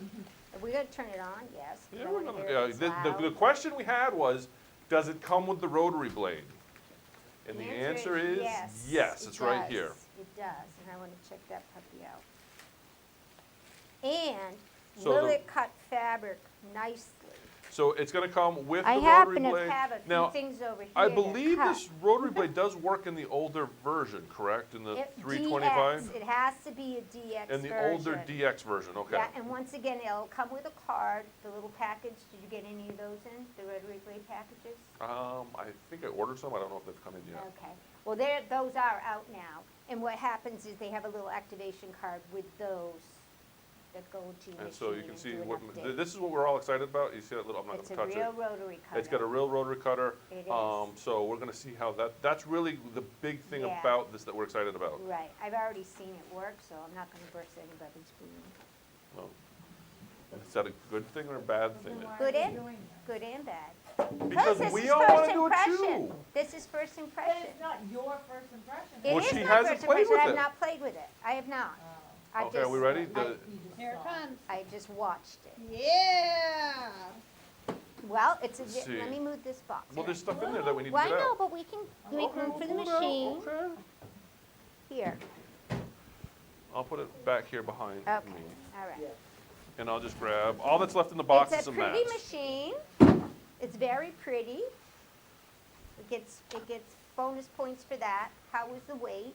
it. Are we gonna turn it on? Yes. 'cause Yeah, I we're wanna gonna, hear yeah, if it's the loud. question we had was, does it come with the rotary blade? And the answer is, yes, it it's right does. here. It does, and I wanna check that puppy out. And So will the- it cut fabric nicely? So it's gonna come with the I rotary happen to blade. have a few Now, things over here I to believe cut. this rotary blade does work in the older version, correct? In the It- 325? DX, it has to be a DX And the version. older DX version, okay. Yeah, and once again, it'll come with a card, the little package. Did you get any of those in, the rotary blade packages? I think I ordered some, I don't know if they've come in yet. Okay, well, those are out now, and what happens is they have a little activation card with those that go to your And so you machine can and see, do an what update. this is what we're all excited about, you see that little, I'm not It's gonna a touch real it. rotary cutter. It's got a real rotary cutter. It is. So we're gonna see how that's really the big thing Yeah. about this that we're excited about. Right, I've already seen it work, so I'm not gonna burst anybody's balloon. Well, is that a good thing or a bad thing? Good and, good and bad. Because this we is all first wanna do it impression. too. This is first But impression. it's not your first impression. It Well, is she my hasn't first played impression. with I have it. not played with it. I have not. I Okay, are we ready? Here it comes. I just watched it. Yeah. Well, Let's see. let me move this box. Well, here. there's stuff in there that we need to Well, I get know, out. but we can make Okay, room we'll for the pull it out, machine. okay. Here, I'll put it back here behind okay, me. all right. And I'll just grab, all that's left in the box is It's a some pretty mats. machine. It's very pretty. It gets bonus points for that. How was the weight?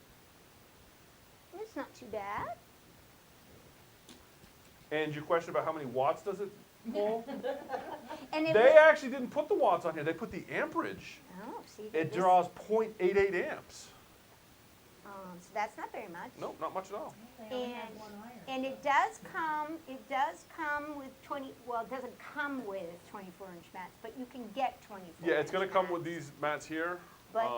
It's not too bad. And your question about how many watts does it pull? And it They was- actually didn't put the watts on here, they put the amperage. Oh, see. It this- draws 0.88 amps. So that's not very much. Nope, not much at all. They only have one iron. And it does come with 20, well, it doesn't come with 24-inch mats, but you can get 24-inch Yeah, it's gonna come with mats. these mats here. But-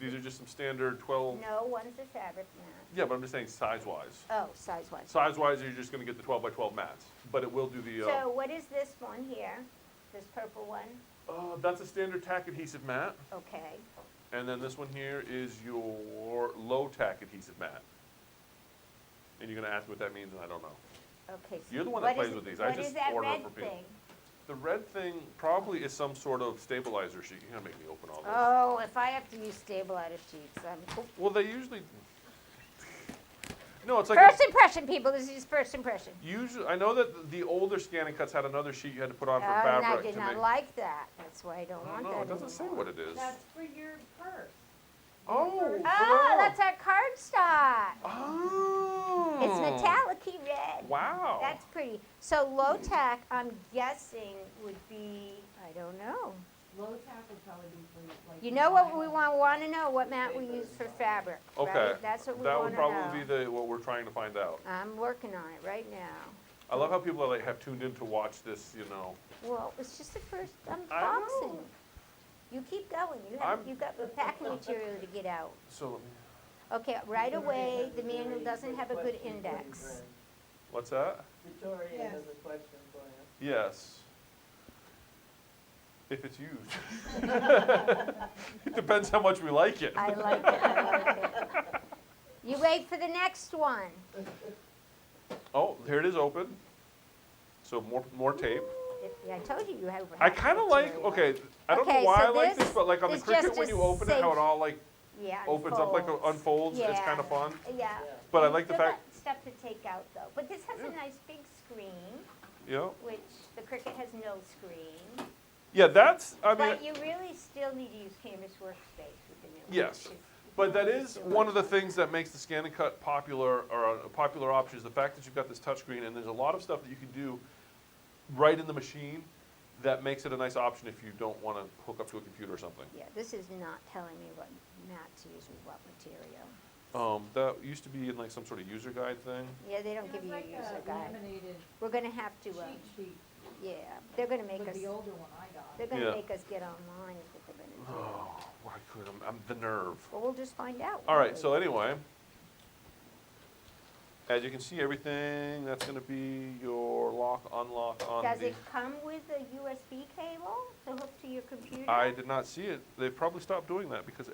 These are just some standard 12, No, one's a fabric mat. yeah, but I'm just saying size-wise. Oh, size-wise. Size-wise, you're just gonna get the 12 by 12 mats, but it will do the, So what is this one here? This purple one? that's a standard tack adhesive mat. Okay. And then this one here is your low tack adhesive mat. And you're gonna ask me what that means, and I don't know. Okay. so You're the one that what is plays with it- these. I What is just that order red for people. thing? The red thing probably is some sort of stabilizer sheet. You're gonna make me open all this. Oh, if I have to use stabilizer sheets, Well, they usually. No, it's like First impression, people, this is first impression. usually. I know that the older scanning cuts had another sheet you had to put on for And I fabric did to not make. like that. That's why I don't I want don't that know. It doesn't say anymore. what it is. That's for your purse. Oh. Oh, that's our cardstock. Oh. It's metallic-y red. Wow. That's pretty. So low tack, I'm guessing, would be, I don't know. Low tack would probably be for like. You know what we want to know, what mat we use for fabric, Okay. right? That's what we That want would to probably know. be what we're trying to find out. I'm working on it right now. I love how people are like have tuned in to watch this. You know. Well, it's just the first I unboxing. know. You keep going. I'm- You've got the packing material to get out. So let me. Okay, right away, the manual doesn't have a good index. What's that? Victoria Yes. has a question for you. Yes. If it's used. It depends how much we like it. I like it, I like it. You wait for the next one. Oh, here it is open. So more tape. Yeah, I told you you have. I kind of like, material. okay, I don't know Okay, why so I like this this, but like on the is Cricut just when a you open it, how it safe- all like Yeah, opens up like unfolds, it's Yeah. kind of fun. Yeah. But I And like the still fact, got stuff to take out though. But this has a nice big screen, you know, which the Cricut has no screen. yeah, that's, I mean, But you really still need to use Canvas Workspace with the new one. Yes. which is- but that is one of the things that makes the Scan and Cut popular, or a popular option, is the fact that you've got this touchscreen, and there's a lot of stuff that you can do right in the machine that makes it a nice option if you don't want to hook up to a computer or something. Yeah, this is not telling me what mat to use with what material. That used to be in like some sort of user guide thing. Yeah, they don't It give was you a like user a guide. laminated We're gonna have to, cheat sheet yeah, they're gonna make with us, the older one I got. they're gonna Yeah. make us get online is what they're gonna do. Oh, why could I'm the nerve. Well, we'll just find out. All right, won't so we? anyway, as you can see, everything that's going to be your lock, unlock on Does the. it come with a USB cable to hook to your computer? I did not see it. They probably stopped doing that because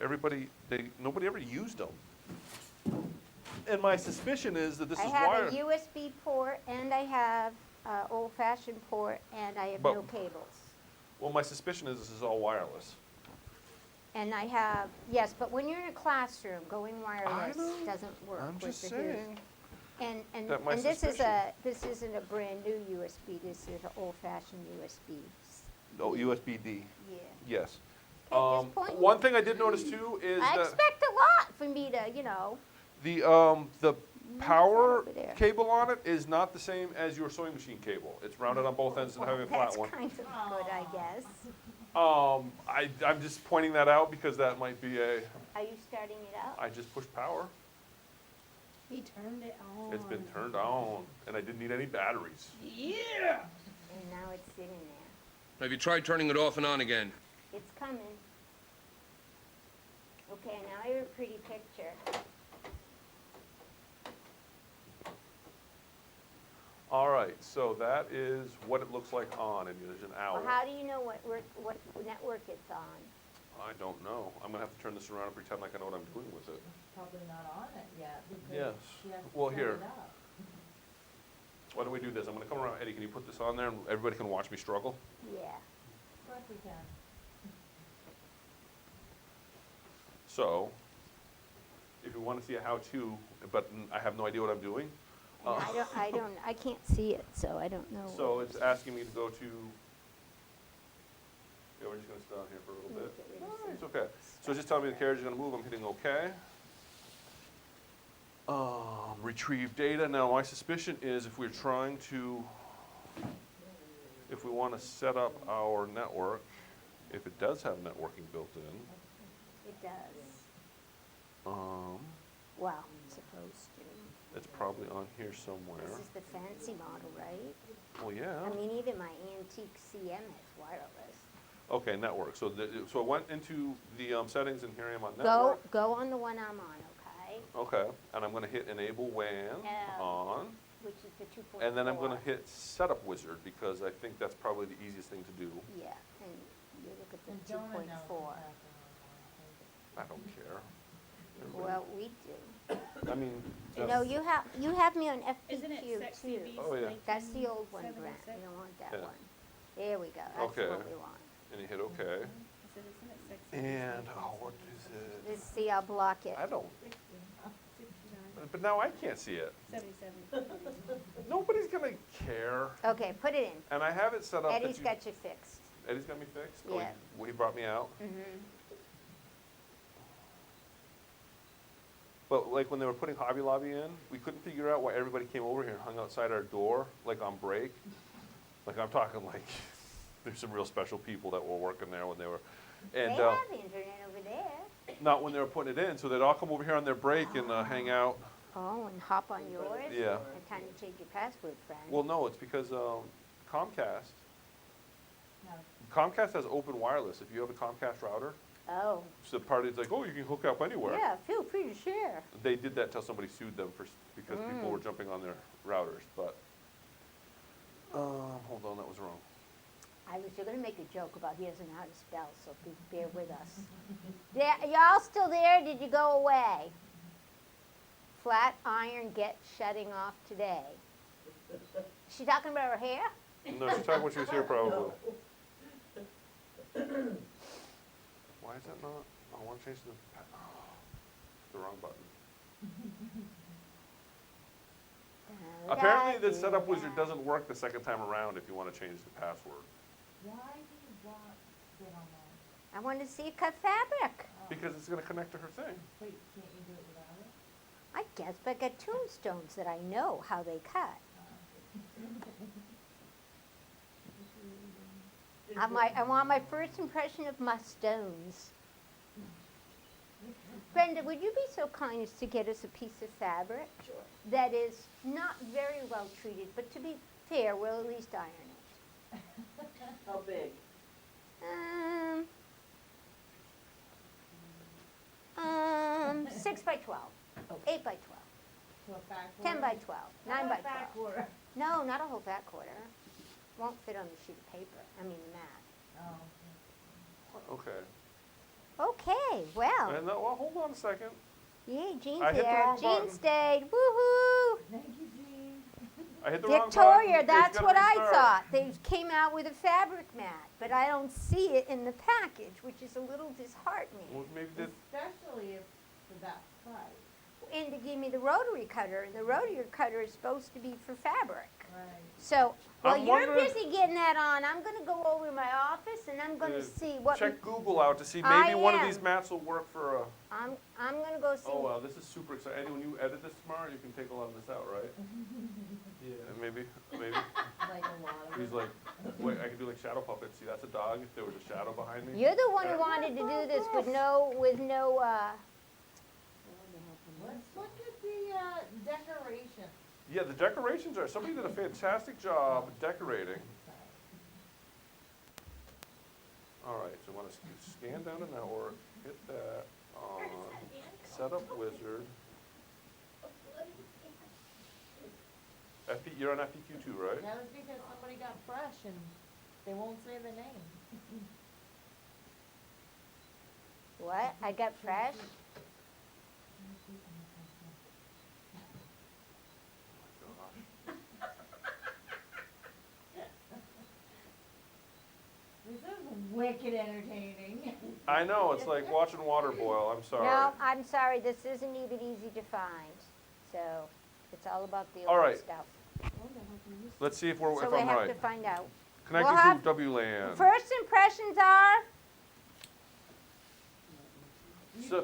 nobody ever used them. And my suspicion is that this I is have wired. a USB port, and I have old-fashioned port, and I have But- no cables. Well, my suspicion is this is all wireless. And I have, yes, but when you're in a classroom, going wireless know. doesn't work I'm with just the saying. And that my this is suspicion. this isn't a brand new USB, this is an old-fashioned USB. Oh, USB-D. Yeah. Yes. Okay, just point One me. thing I did notice too is I that expect a lot for me to, the power over there. cable on it is not the same as your sewing machine cable. It's rounded on both ends and having a flat one. That's kind of good, I guess. I'm just pointing that out because that might be Are you starting it up? I just pushed power. He turned it on. It's been turned on, and I didn't need any batteries. Yeah. And now it's sitting there. Have you tried turning it off and on again? It's coming. Okay, now I have a pretty picture. All right, so that is what it looks like on, and there's an owl. Well, how do you know what network it's on? I don't know. I'm gonna have to turn this around and pretend like I know what I'm doing with it. Probably not on it yet because Yes. she has to Well, set here. it up. Why don't we do this? I'm gonna come around. Eddie, can you put this on there and everybody can watch me struggle? Yeah. Of course we can. So, if you want to see a how-to, but I have no idea what I'm doing. And I can't see it, so I don't know. So what- it's asking me to go to, yeah, we're just gonna sit down here for a little bit. Get rid of some It's okay. So just tell me the carriage is gonna move, I'm hitting okay. Retrieve data. Now my suspicion is if we're trying to, if we wanna set up our network, if it does have networking built in, It does. Well, it's supposed to. it's probably on here somewhere. This is the fancy model, right? Well, yeah. I mean, even my antique CM is wireless. Okay, network. So so I went into the settings and here I am on network. Go on the one I'm on, okay? Okay, and I'm gonna hit enable WAN on, Which is the 2.4. and then I'm gonna hit setup wizard because I think that's probably the easiest thing to do. Yeah, and you look at And the Jonah knows 2.4. what's happening. I don't care. Well, we do. I mean, No, that's- you have me on Isn't it FPQ sexy too. beast? Oh, yeah. That's the old one, Brent. 1976? You don't want that Yeah. one. There we go. That's Okay. what we want. and you hit OK. I said, isn't it sexy beast? And, oh, what is it? Let's see, I'll block it. I don't, 69, but now I can't see it. 77. Nobody's gonna care. Okay, put it in. And I have it set up that Eddie's you, got you fixed. Eddie's got me fixed? Yeah. Oh, he brought me out? Mm-hmm. But like when they were putting Hobby Lobby in, we couldn't figure out why everybody came over here and hung outside our door, like on break. Like I'm talking like, there's some real special people that were working there when they were, They and have internet over there. not when they were putting it in. So they'd all come over here on their break and hang out. Oh, and hop on yours? Yeah. And time to change your password, friend. Well, no, it's because Comcast. No. Comcast has open wireless. If you have a Comcast router, Oh, so the party's like, oh, you can hook up anywhere. yeah, feel free to share. They did that till somebody sued them because people were jumping on their routers. But hold on, that was wrong. I was going to make a joke about he doesn't know how to spell, so please bear with us. There, y'all still there? Did you go away? Flat iron get shutting off today. She talking about her hair? No, she's talking when she was here probably. Why is that not? I want to change the wrong button. Apparently, the setup wizard doesn't work the second time around if you want to change the password. Why do you want to get on that? I wanted to see you cut fabric. Because it's going to connect to her thing. Wait, can't you do it without it? I guess, but I got tombstones that I know how they cut. I want my first impression of my stones. Brenda, would you be so kind as to get us a piece of fabric Sure. that is not very well treated, but to be fair, we'll at least iron it. How big? Um, 6 by 12, 8 by 12, To a back 10 quarter? by 12, 9 by 12. Back quarter. No, not a whole back quarter. Won't fit on the sheet of paper, I mean the mat. Oh. Okay. Okay, well, And well, hold on a second. yay, Jean's I hit the there. wrong Jean button. stayed, woohoo! Thank you, Jean. I hit the wrong button. Victoria, It's that's gotta what I restart. thought. They came out with a fabric mat, but I don't see it in the package, which is a little disheartening. Well, maybe this. Especially if for that price. And they gave me the rotary cutter, and the rotary cutter is supposed to be for fabric. Right. So, while I'm you're wondering- busy getting that on, I'm gonna go over to my office and I'm gonna see what, Check Google out to see I maybe one of am. these mats will work for a. I'm gonna go see. Oh wow, this is super exciting. Eddie, when you edit this tomorrow, you can take a lot of this out, right? Yeah. Maybe. Like a lot of He's it. like, wait, I could do like shadow puppets. See, that's a dog. If there was a shadow behind me. You're the one who wanted to do this with no, Let's look at the decoration. Yeah, the decorations are. Somebody did a fantastic job decorating. All right, so I want to scan down an hour, hit that on setup wizard. You're on FPQ too, right? That was because somebody got fresh and they won't say the name. what? I got fresh? This is wicked entertaining. I know, it's like watching water boil. I'm sorry. No, I'm sorry, this isn't even easy to find. So, it's all about the All old right. stuff. Let's see if So we I'm have right. to find out. Connecting we'll have- to WLAN. First impressions are, So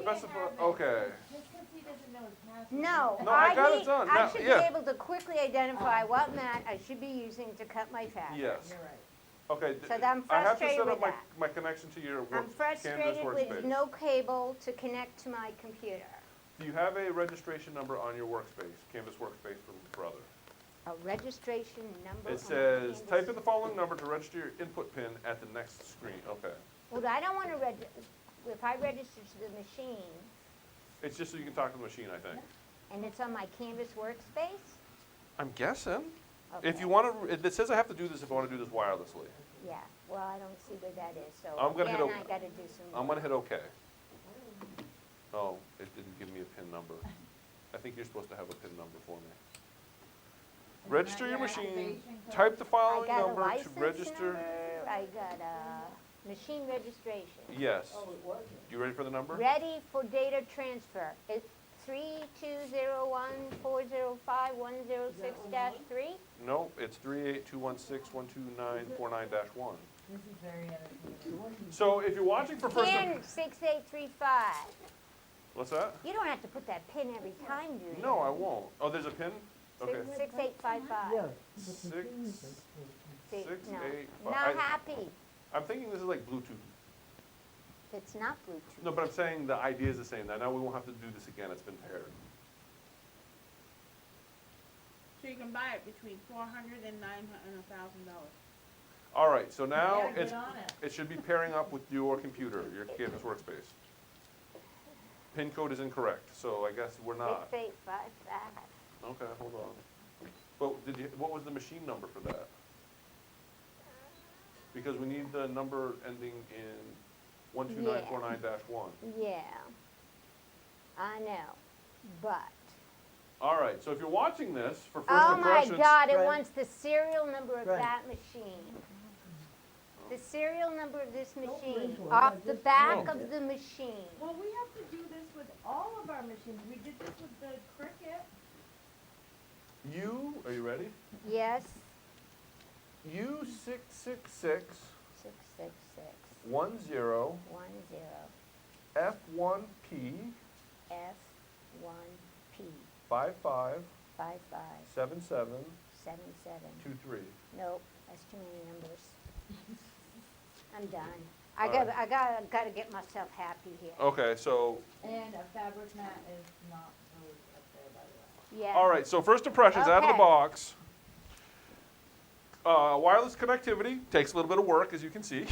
okay. Just because he doesn't know his password. no, No, I got it need- done. I Now- should yeah. be able to quickly identify what mat I should be using to cut my fabric. Yes. You're right. Okay. So I'm I have to frustrated set up with my, that. my connection to your I'm Canvas frustrated workspace. with no cable to connect to my computer. Do you have a registration number on your workspace, Canvas workspace from Brother? A registration number. It on says, Canvas. type in the following number to register your input pin at the next screen. Okay. Well, I don't want to if I register to the machine It's just so you can talk to the machine, I think. and it's on my Canvas workspace. I'm guessing. If Okay. you want to, it says I have to do this if I want to do this wirelessly. Yeah, well, I don't see where that is, so I'm gonna hit again, o- I gotta do some. I'm gonna hit OK. Oh, it didn't give me a pin number. I think you're supposed to have a pin number for me. Isn't Register that your your machine, activation code? type the I following got a number to license register. number, I got a machine registration. Yes. Oh, it wasn't. You ready for the number? Ready for data transfer. It's 3201405106-3. No, it's 38216129129-1. This is very entertaining. So if you're watching for first Pin 6835. what's that? You don't have to put that pin every time, do you? No, I won't. Oh, there's a pin? Okay. 6855. Six, See, 6, no, 8, 5. not happy. I'm thinking this is like Bluetooth. It's not Bluetooth. No, but I'm saying the idea is the same. Now we won't have to do this again. It's been paired. So you can buy it between $400 and $900 and $1,000. All right, so now Gotta it's get on it. it should be pairing up with your computer, your Canvas workspace. Pin code is incorrect, so I guess we're not. 6855. Okay, hold on. But what was the machine number for that? Because we need the number ending in 12949-1. Yeah, I know, but. All right, so if you're watching this for first Oh my impressions. God, it Brent. wants the serial number of Brent. that machine. The serial number of this machine, bring one, off I the just back found of it. the machine. Well, we have to do this with all of our machines. We did this with the Cricut. Are you ready? Yes, U666 666 10 10 F1P F1P 55 5577. 77 23. Nope, that's too many numbers. I'm done. I gotta get myself happy here. Okay, so, And a fabric mat is not really up there, by the way. Yeah. all right, so first impressions out of the Okay. box. Wireless connectivity takes a little bit of work, as you can see.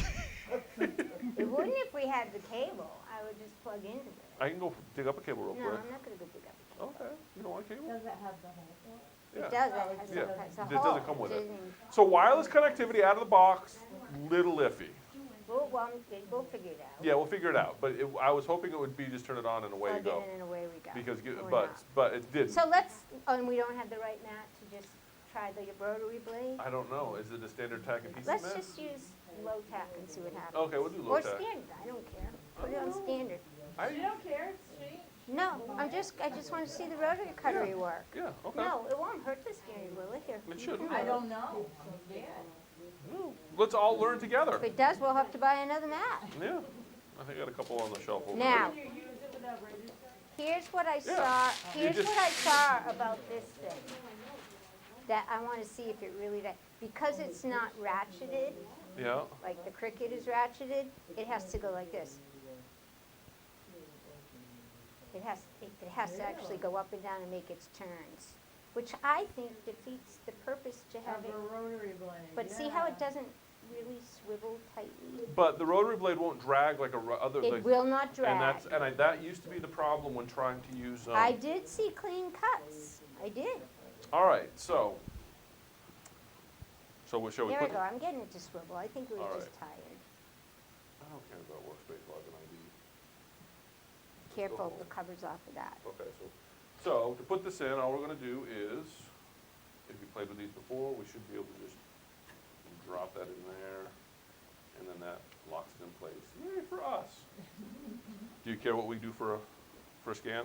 It wouldn't if we had the cable. I would just plug into it. I can go dig up a cable real No, quick. I'm not gonna go dig up the cable. Okay, you don't want a cable? Does it have the hole for it? Yeah. It does, it has Yeah, a it doesn't hole. come with it. Doesn't- So wireless connectivity out of the box, little iffy. We'll figure it out. Yeah, we'll figure it out. But I was hoping it would be just turn it on and away you Plug go. it in and away we go. Because, Or but, not. but it didn't. So let's, and we don't have the right mat to just try the embroidery blade? I don't know. Is it a standard Tack Adhesive Let's Mat? just use low tack and see what happens. Okay, we'll do low Or tack. standard, I don't care. Put it on standard. You don't care, it's cheap. No, I just want to see the rotary cuttery work. Yeah, okay. No, it won't hurt the standard, will it? Here. It you shouldn't. can I have don't know. Yeah. Let's all learn together. If it does, we'll have to buy another mat. Yeah. I think I got a couple on the shelf over Now, Can you use it without razor? here's what I Yeah. saw, You here's just- what I saw about this thing. That I want to see if it really, because it's not ratcheted, there. Yeah. like the Cricut is ratcheted, it has to go like this. It has to actually go up and down and make its turns, which I think defeats the purpose to have Have it. a rotary blade. But see how it yeah. doesn't really swivel tightly? But the rotary blade won't drag like other. It like, will not And drag. that used to be the problem when trying to use. I did see clean cuts, I did. All right, so shall we There we put? go, I'm getting it to swivel, I think we were All just right. tired. I don't care about workspace login ID. Careful, the cover's off of that. Okay, so to put this in, all we're gonna do is, if you played with these before, we should be able to just drop that in there, and then that locks it in place. Yay for us! Do you care what we do for a scan?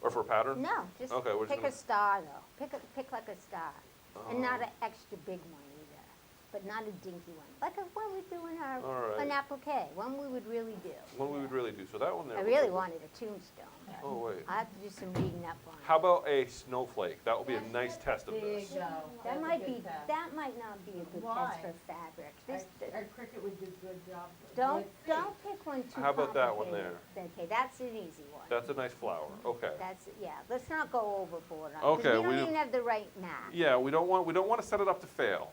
Or for a pattern? No, just Okay, we're just pick a gonna- star though, pick like a star, and not Oh. an extra big one either, but not a dinky one, like when we're doing All our, right. an applique, one we would really do. One we would really do, so that one there. I looks really like- wanted a tombstone. Oh, wait. I have to do some reading up on it. How about a snowflake? That will be a nice test of There you this. go. That That's a might good be, test. that might not be a good Why? test for fabric. This, Our Cricut would do a good job. don't, Let's see. don't pick one too How about that one complicated. Okay, that's an easy one. That's a nice flower, okay. That's, yeah, let's not go overboard on it. Okay, 'cause we we don't don't- even have the right mat. Yeah, we don't want to set it up to fail.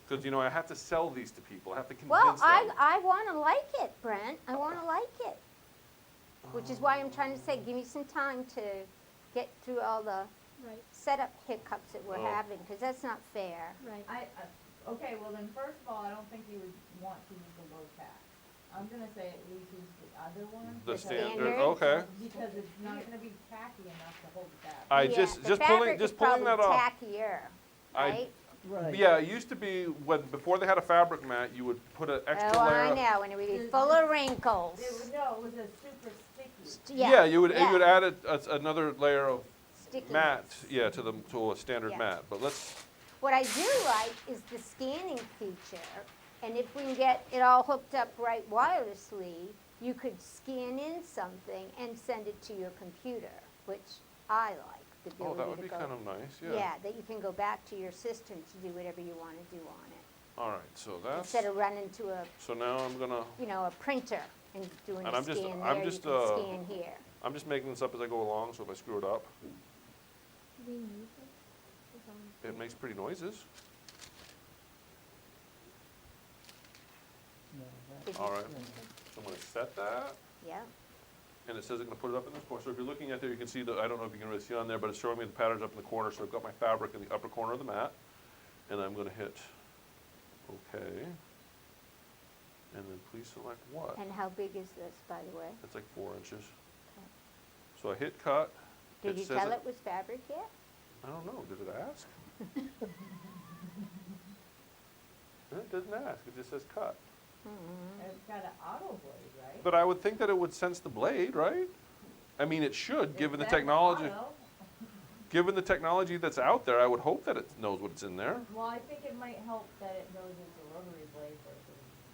Because, I have to sell these to people. I have to convince Well, them. I wanna like it, Brent, I wanna like it. Which is why I'm trying to say, give me some time to get through all the setup hiccups that we're Oh. having, because that's not fair. Okay, well then, first of all, I don't think you would want to use the low tack. I'm gonna say at least use the other one. The because- standard, okay. Because it's not gonna be tacky enough to hold it back. I Yeah, just the pulling fabric is that off. probably tackier, I- right? Right. Yeah, it used to be before they had a fabric mat, you would put an extra Oh, layer. I know, and it would be full of wrinkles. No, it was a super sticky. Yeah, you would yeah, add another layer of stickiness. mat, yeah, to a standard Yeah. mat. But let's. What I do like is the scanning feature, and if we can get it all hooked up right wirelessly, you could scan in something and send it to your computer, which I like, the Oh, that ability would to be go. kind of nice. Yeah. Yeah, that you can go back to your system to do whatever you want to do on it, All right. So that's. instead of running to a, So now I'm gonna. a printer and doing And a I'm just- scan I'm there, you just, can scan here. I'm just making this up as I go along. So if I screw it up, it makes pretty noises. Did you- All right. So I'm gonna set that. Yeah, And it says it's gonna put it up in this corner. So if you're looking at there, you can see I don't know if you can really see on there, but it's showing me the patterns up in the corner. So I've got my fabric in the upper corner of the mat. And I'm gonna hit okay. And then please select what? and how big is this, by the way? It's like 4 inches. So I hit cut. Did you says tell it was fabric yet? I don't know, did it ask? It doesn't ask, it just says cut. It's got an auto blade, right? But I would think that it would sense the blade, right? I mean, it should, given the It says technology. auto. Given the technology that's out there, I would hope that it knows what's in there. Well, I think it might help that it knows it's a rotary blade versus.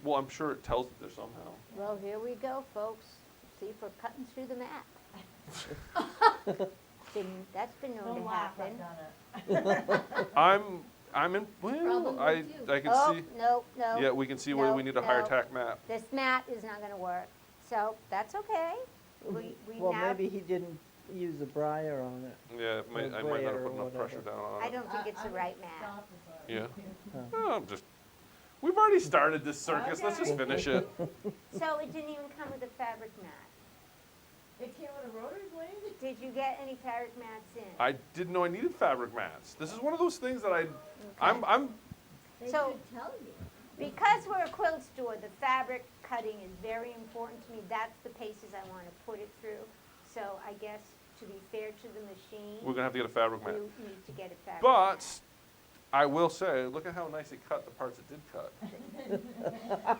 Well, I'm sure it tells it there somehow. Well, here we go, folks. See if we're cutting through the mat. That's been known Don't to laugh, happen. I've done it. I'm in, well, Problem I with you. can Oh, see, no, no. yeah, we can see where no, we need a higher no. tack mat. This mat is not gonna work, so that's okay. We Well, now, maybe he didn't use a briar on it. Yeah, I might not have brayer put or enough pressure whatever. down on I it. don't think it's the right mat. Stop it, but- Yeah. Huh. Oh, I'm just, we've already started this circus, let's just Okay. finish it. So it didn't even come with a fabric mat. It came with a rotary blade? Did you get any fabric mats in? I didn't know I needed fabric mats. This is one of those things that I'm, They So- should tell you. Because we're a quilt store, the fabric cutting is very important to me. That's the paces I want to put it through. So I guess to be fair to the machine, we're gonna have to get a fabric mat. you need to get a fabric But, mat. I will say, look at how nice it cut the parts it did cut.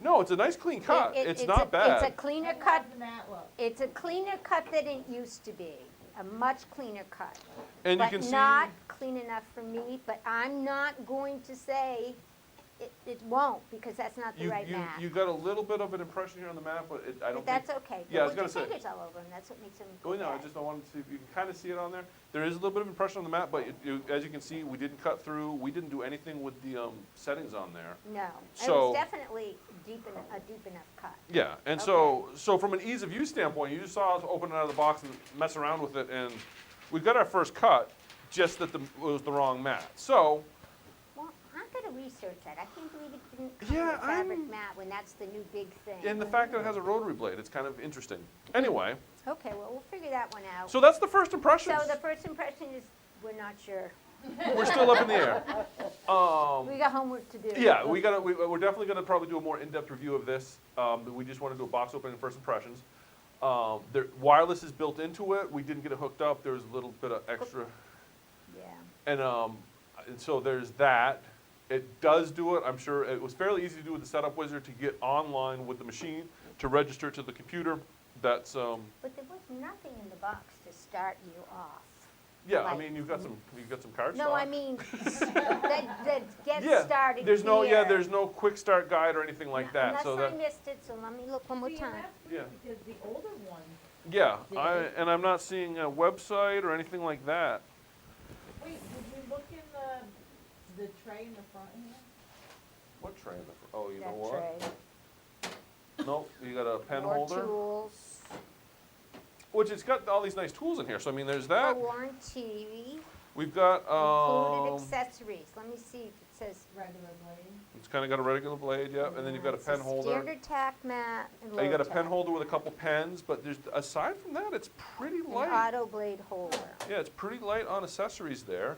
No, it's a nice clean cut, it's not It's a bad. cleaner How cut. does the mat look? It's a cleaner cut than it used to be. A much cleaner cut. And you But can see, not clean enough for me, but I'm not going to say it won't, because that's not the right mat. you got a little bit of an impression here on the map, but I don't But think. that's okay. Yeah, I was Put gonna your say. fingers all over them, that's what makes them Oh, go no, I bad. just don't want to see, you can kind of see it on there. There is a little bit of impression on the map, but as you can see, we didn't cut through, we didn't do anything with the settings on there. No, it So- was definitely a deep enough cut. Yeah, and so from an ease of use standpoint, you just saw us open it out of the box and mess around with it, and we got our first cut, just that it was the wrong mat. So, Well, I'm gonna research that. I can't believe it didn't come Yeah, with a fabric I'm- mat when that's the new big thing. and the fact that it has a rotary blade, it's kind of interesting. Anyway, Okay, well, we'll figure that one out. so that's the first impressions. So the first impression is, we're not sure. We're still up in the air. We got homework to do. Yeah, we're definitely gonna probably do a more in-depth review of this. We just wanna do a box opening and first impressions. Wireless is built into it. We didn't get it hooked up. There was a little bit of extra. Yeah. And so there's that. It does do it. I'm sure it was fairly easy to do with the setup wizard to get online with the machine, to register to the computer. That's, But there was nothing in the box to start you off. yeah, I Like- mean, you've got some cards. No, I mean, that gets Yeah, started there's no, here. there's no quick start guide or anything like that. Unless So I that, missed it, so let me look one more See, time. and that's Yeah. weird because the older ones, yeah, Did and I'm not seeing a website or anything like that. wait, did you look in the tray in the front here? What tray? Oh, you know That what? tray. Nope, you got a pen More holder, tools. which it's got all these nice tools in here. So I mean, there's A that. warranty. We've got Included accessories. Let me see if it says. Regular blade. it's kind of got a regular blade, yeah, and then you've got a It's pen holder. Standard tack mat and You got a low pen tack. holder with a couple pens, but there's aside from that, it's pretty An light. auto blade holder. Yeah, it's pretty light on accessories there.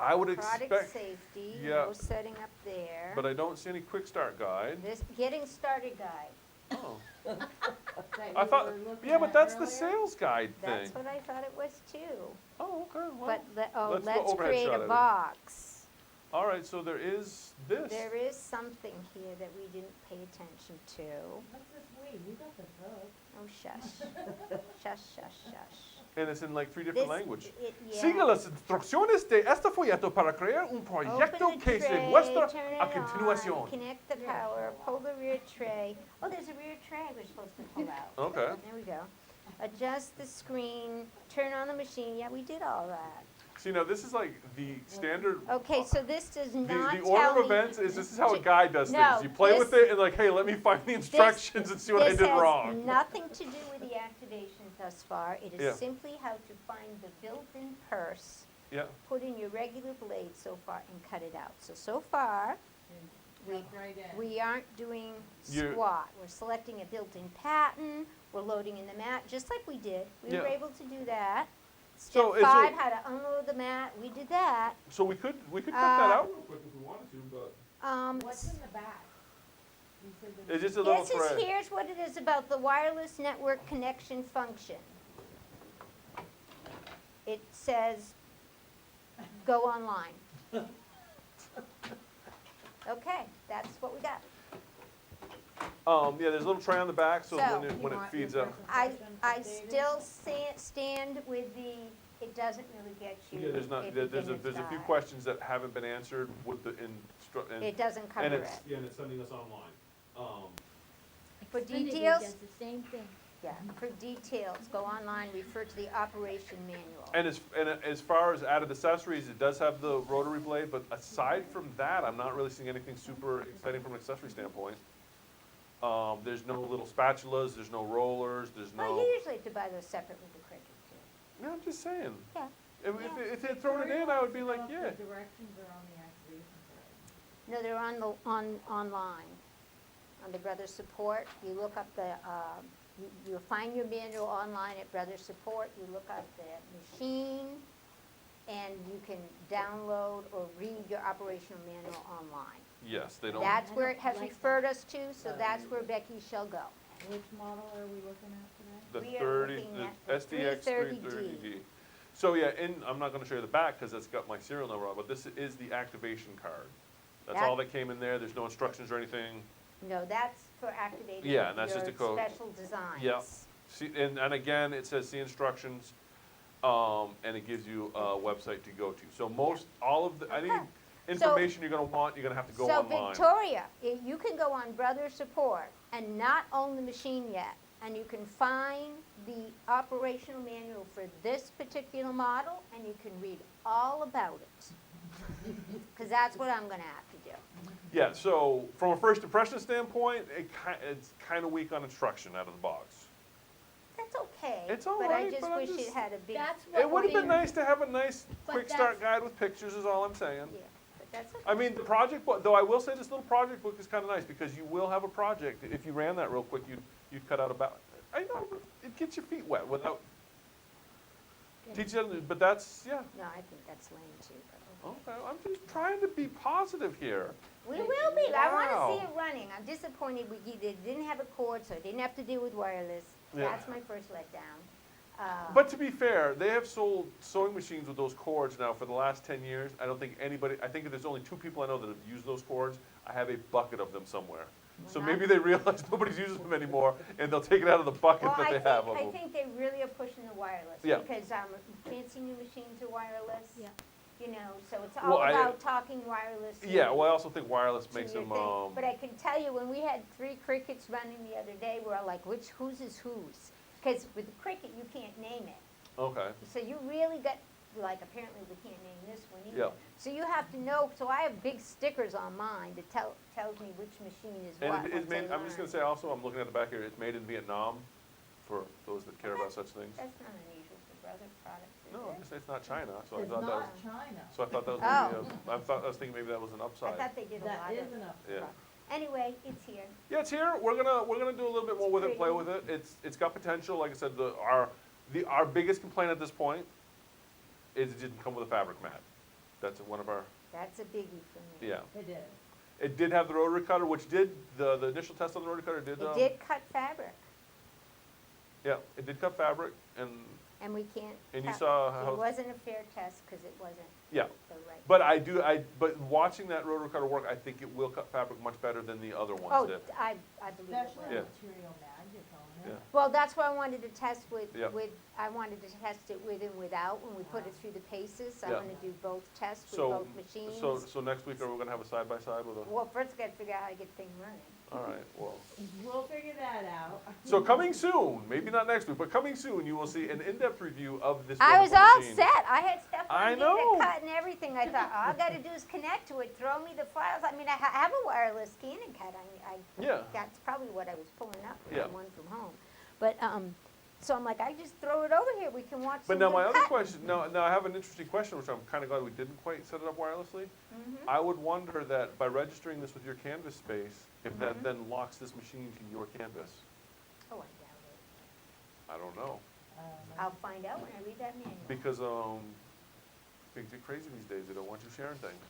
I would Product expect, safety, yeah. no setting up there. but I don't see any quick start guide. This getting started guide. Oh, That I you thought, were looking yeah, but at that's the earlier? sales guide thing. That's what I thought it was too. Oh, okay, well, But, let's go let's overhead create shot a at it. box. all right, so there is this. There is something here that we didn't pay attention to. What's this we? We got the book. Oh, shush. Shush, shush, shush. And it's in like 3 different This- languages. yeah. Siga las instrucciones de este folleto para crear un proyecto Open the que se tray, muestra turn it a on, continuación. Connect the power, pull the rear tray. Oh, there's a rear tray we're supposed to pull out. Okay. There we go. Adjust the screen, turn on the machine. Yeah, we did all that. See, now this is like the standard. Okay, so this does The not order tell of me. events is this is how a Ju- guy does No, things. You play with this- it and like, hey, let me find the instructions and see what I This did has wrong. nothing to do with the activation thus far. It is Yeah. simply how to find the built-in purse, Yeah. put in your regular blade so far, and cut it out. So far, we, Jump right in. we aren't doing You're- squat. We're selecting a built-in pattern, we're loading in the mat, just like we did. We were Yeah. able to do that. So Step it's a- 5, how to unload the mat, we did that. So we could cut that Uh, out real quick if we wanted to, but What's in the back? You said it's there's just a little This is, tray. here's what it is about the wireless network connection function. It says, go online. Okay, that's what we got. Yeah, there's a little tray on the back, so, So, when it, You when it want feeds your up. first I impression updated? still stand with the, it doesn't really get you. Yeah, there's not. a There's a beginner's few guide. questions that haven't been answered with the and It doesn't cover it. yeah, and it's sending us online. For Xfinity details, does the same thing. Yeah, for details, go online, refer to the operation manual. And as far as added accessories, it does have the rotary blade, but aside from that, I'm not really seeing anything super exciting from an accessory standpoint. There's no little spatulas, there's no rollers, there's Well, no. you usually have to buy those separate with the Cricut too. Yeah, I'm just saying. Yeah. If they'd thrown it in, I would be like, yeah. The directions are on the activation card. No, they're online, on the Brothers Support. You look up you'll find your manual online at Brothers Support. You look up the machine, and you can download or read your operational manual online. Yes, they don't. That's where it has like referred us to, so that's where Becky shall go. Which model are we looking at today? The We are 30, looking the at the SDX 330D. 330D. So yeah, I'm not gonna show you the back because it's got my serial number on, but this is the activation card. That's all that came in there. There's no instructions or anything. No, that's for activating Yeah, and that's just your a code. special designs. Yeah. See, and again, it says see instructions, and it gives you a website to go to. So all of the, any Okay. information you're gonna want, you're gonna have to go So online. Victoria, you can go on Brothers Support and not own the machine yet, and you can find the operational manual for this particular model, and you can read all about it. Because that's what I'm gonna have to do. Yeah, so from a first impression standpoint, it's kind of weak on instruction out of the box. That's okay. It's all But I right, just but I'm wish it just- had a big, That's what It would have we- been nice to have a nice But quick start that's- guide with pictures is all I'm saying. yeah, but that's okay. I mean, the project book, though I will say this little project book is kind of nice because you will have a project. If you ran that real quick, you'd cut out about, I know, but it gets your feet wet without, teach you, but that's, yeah. No, I think that's lame too. but okay. Okay, I'm just trying to be positive here. We will be. I want to see Wow. it running. I'm disappointed it didn't have a cord, so I didn't have to deal with wireless. Yeah. That's my first letdown. But to be fair, they have sold sewing machines with those cords now for the last 10 years. I don't think I think there's only 2 people I know that have used those cords. I have a bucket of them somewhere. So Well, maybe they realize nobody's using them anymore, and they'll take it out of the bucket Well, that they have of I them. think they really are pushing the wireless. Yeah. Because fancy new machines are wireless. Yeah. You know, so it's Well, all about talking wireless. Yeah, well, I also think wireless to makes your them, thing. But I can tell you, when we had 3 Crickets running the other day, we're all like, whose is whose? Because with the Cricket, you can't name it. okay. So you really got, like, apparently we can't name this one either. Yeah. So you have to know, so I have big stickers on mine that tells me which machine is And what. it is once I made, I'm just learn. gonna say also, I'm looking at the back here, it's made in Vietnam, for those that care about such things. That's not unusual for brother products, is No, it? I'm just saying it's not China, so I It's thought that was, not China. so I thought that was Oh. maybe I was thinking maybe that was an I upside. thought they did a lot That of. is enough. Yeah. Anyway, it's here. Yeah, it's here. We're gonna do a little bit more with it, play pretty. with it. It's got potential. Like I said, our biggest complaint at this point is it didn't come with a fabric mat. That's one of our, That's a biggie for me. yeah. It is. It did have the rotary cutter, which did, the initial test on the rotary cutter did. It did cut fabric, Yeah, it did cut fabric, and and we can't. And you cut- saw how- It wasn't a fair test because it wasn't yeah. the right. But watching that rotary cutter work, I think it will cut fabric much better than the other ones Oh, did. I believe it Especially Yeah. will. material magic on Yeah. it. Well, that's why I wanted to test Yeah. I wanted to test it with and without when we put it through the paces. I Yeah. want to do both tests with So, both machines. so next week, are we gonna have a side-by-side with a, Well, first I gotta figure out how to get the thing running. all right, well. We'll figure that out. So coming soon, maybe not next week, but coming soon, you will see an in-depth review of this I was wonderful all machine. set. I had stuff I on me know. to cut and everything. I thought, all I gotta do is connect to it, throw me the files. I mean, I have a wireless Canon cut. Yeah. That's probably what I was pulling up with Yeah. the one from home. But, so I'm like, I just throw it over here. We can watch But some now good my other cutting. question, now I have an interesting question, which I'm kind of glad we didn't quite set it up wirelessly. Mhm. I would wonder that by registering this with your Canvas space, if Mm-hmm. that then locks this machine to your Canvas. Oh, I doubt it. I don't know, I'll find out when I read that manual. because things get crazy these days. They don't want you sharing things.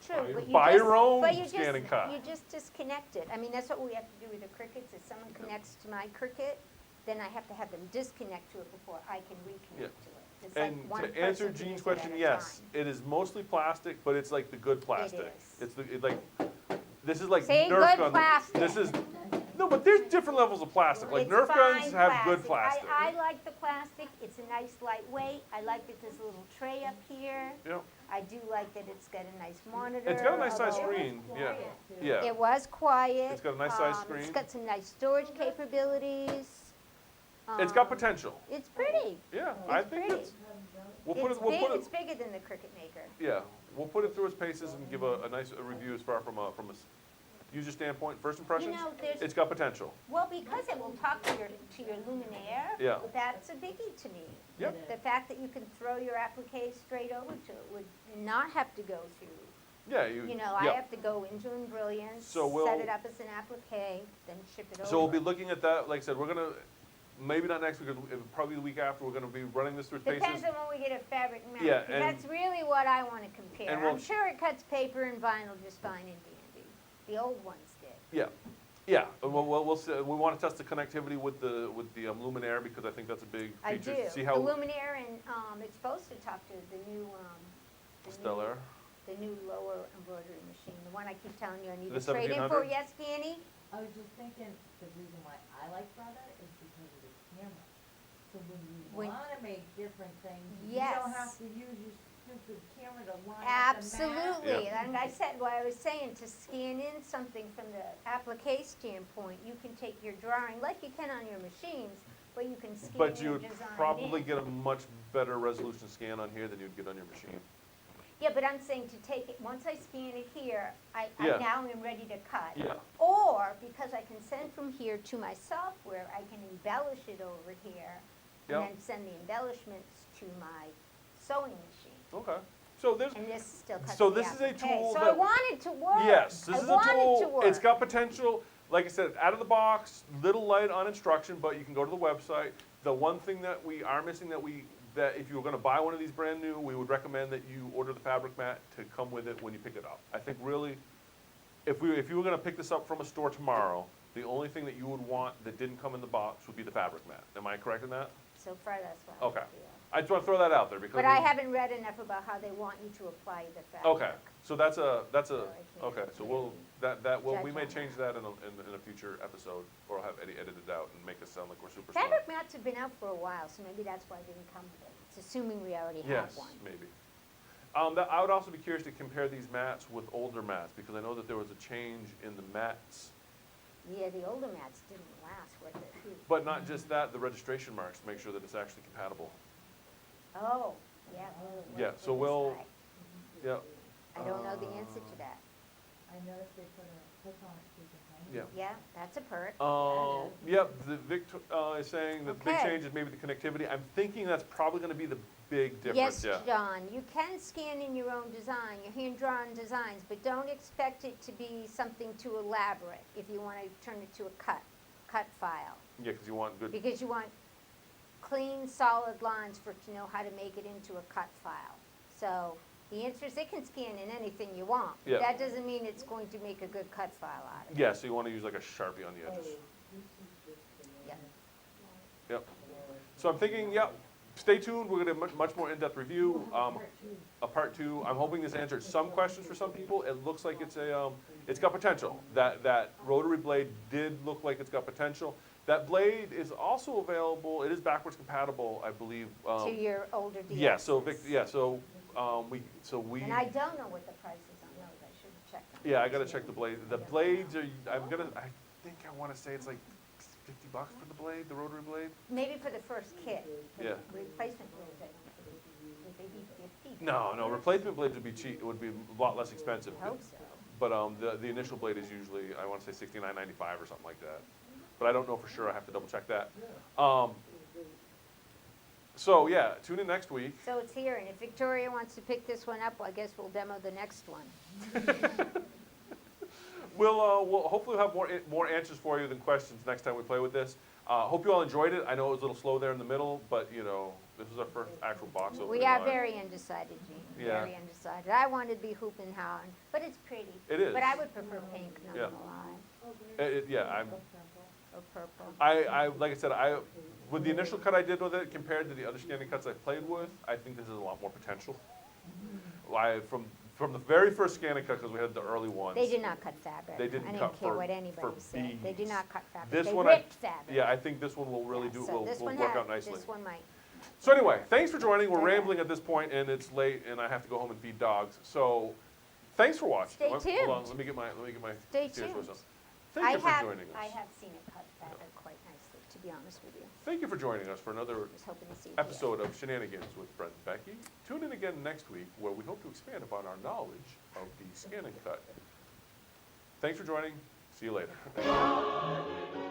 True, but you buy just, your own but you scan just, and cut. you just disconnect it. I mean, that's what we have to do with the Crickets. If someone connects to my Cricut, then I have to have them disconnect to it before I can reconnect Yeah. to it. It's like And one to answer person Jean's doing it question, at a yes, time. it is mostly plastic, but it's like the good plastic. is. It's like, this is like See, Nerf good gun. plastic. This is, no, but there's different levels of plastic. Like It's Nerf guns fine have good plastic. I like the plastic. It's a nice lightweight. I like that there's a little tray up here. Yeah, I do like that it's got a nice monitor. it's got a nice size although screen, yeah, yeah. It was quiet. It's got a nice size It's screen. got some nice storage capabilities. It's got potential. It's pretty. Yeah, It's I think pretty. it's. We'll put It's it. We'll big, put it's it. bigger than the Cricut Maker. Yeah, we'll put it through its paces and give a nice review as far from a user standpoint. First impressions. know, there's- It's got potential. Well, because it will talk to your luminaire. Yeah. That's a biggie to me. Yep. The fact that you can throw your applique straight over to it would not have to go through. Yeah, You know, I yeah. have to go into Embrilliance, So we'll- set it up as an applique, then ship it over. So we'll be looking at that. Like I said, we're gonna maybe not next week, probably the week after. We're gonna be running this through its Depends paces. on when we get a fabric mat. Yeah, 'Cause and- that's really what I want to compare. and we'll- I'm sure it cuts paper and vinyl just fine and dandy. The old ones did. Yeah, yeah. We'll see. We want to test the connectivity with the luminaire because I think that's a big feature. I do. See how The luminaire and it's supposed to talk to the new Stellar. the new lower embroidery machine, the one I keep telling you I need The to trade in for. 1700? Yes, Danny? I was just thinking, the reason why I like Brother is because of the camera. So when you When- wanna make different things, you Yes. don't have to use your stupid camera to line up the map. Absolutely. Yeah. And I said, what I was saying, to scan in something from the applique standpoint, you can take your drawing, like you can on your machines, but you can scan But you your would design probably in. get a much better resolution scan on here than you'd get on your machine. Yeah, but I'm saying to take it, once I scan it here, I Yeah. now am ready to cut. Yeah. Or, because I can send from here to my software, I can embellish it over here, Yeah. and then send the embellishments to my sewing machine. Okay. So there's. And this still cuts So the this is a applique. tool So I that- want it to work. Yes, this I is a want it to tool. work. It's got potential. Like I said, out of the box, little light on instruction, but you can go to the website. The one thing that we are missing that if you were going to buy one of these brand new, we would recommend that you order the fabric mat to come with it when you pick it up. I think really, if you were going to pick this up from a store tomorrow, the only thing that you would want that didn't come in the box would be the fabric mat. Am I correct in that? So far, that's what I Okay. feel. I just want to throw that out there because. But I haven't read enough about how they want you to apply the fabric. Okay, so that's So I can't okay, so really we may judge on change that in a future episode, or I'll have Eddie edit it out and make us sound like we're super Fabric smart. mats have been out for a while, so maybe that's why it didn't come with it. It's assuming we already have Yes, one. maybe. I would also be curious to compare these mats with older mats, because I know that there was a change in the mats, Yeah, the older mats didn't last worth it. but not just that, the registration marks to make sure that it's actually compatible. Oh, yeah. Yeah, so we'll, yeah. I don't know the answer to that. I noticed they put a clip on it so you can hang it. Yeah. Yeah, that's a perk. Yep, the Victor, is saying the big Okay. change is maybe the connectivity. I'm thinking that's probably gonna be the big difference, Yes, yeah. John, you can scan in your own design, your hand-drawn designs, but don't expect it to be something too elaborate if you want to turn it to a cut file. Yeah, because you want good, Because you want clean, solid lines for it to know how to make it into a cut file. So the answer is it can scan in anything you want. But Yeah. that doesn't mean it's going to make a good cut file out of it. yeah, so you want to use like a Sharpie on the edges. Yep. Yep. So I'm thinking, yep, stay tuned. We're going to have much more in-depth review. A part two. I'm hoping this answered some questions for some people. It looks like it's got potential. That rotary blade did look like it's got potential. That blade is also available. It is backwards compatible, I believe. To your older DXs. Yeah. So we. And I don't know what the price is on those. I should have checked. on Yeah, I those. gotta check the blade. The blades are. I think I want to say it's like $50 for the blade, the rotary blade. Maybe for the first kit. The Yeah. Replacement blades, I don't think would they be 50? No, replacement blades would be cheap. It would be a lot less expensive. I hope so. But the initial blade is usually, I want to say $69.95 or something like that. But I don't know for sure. I have to double check that. So yeah, tune in next week. So it's here, and if Victoria wants to pick this one up, I guess we'll demo the next one. We'll hopefully have more answers for you than questions next time we play with this. Hope you all enjoyed it. I know it was a little slow there in the middle, but this is our first actual box opening. We are live. very undecided, Jean, Yeah. very undecided. I wanted to be hooping and howling, but it's pretty. It is. But I would prefer pink, not Yeah. gonna lie, I'm. or purple. Like I said, with the initial cut I did with it compared to the other scanning cuts I played with, I think this has a lot more potential. From the very first scanning cut, because we had the early ones. They did not cut fabric. They didn't I cut didn't care for- what for anybody said. They did beads. not cut fabric. This They one ripped fabric. Yeah, I think this one will really Yeah, so this will one work had- out nicely. This one might. So anyway, thanks for joining. We're Okay. rambling at this point, and it's late, and I have to go home and feed dogs. So, thanks for watching. Stay Hold tuned. on, let me get my Stay tears tuned. voice up. Thank you for joining us. I have seen it cut fabric quite nicely, to be honest with you. Thank you for joining us for another Was hoping to see you here. episode of Shenanigans with Brent and Becky. Tune in again next week where we hope to expand upon our knowledge of the scan and cut. Thanks for joining. See you later.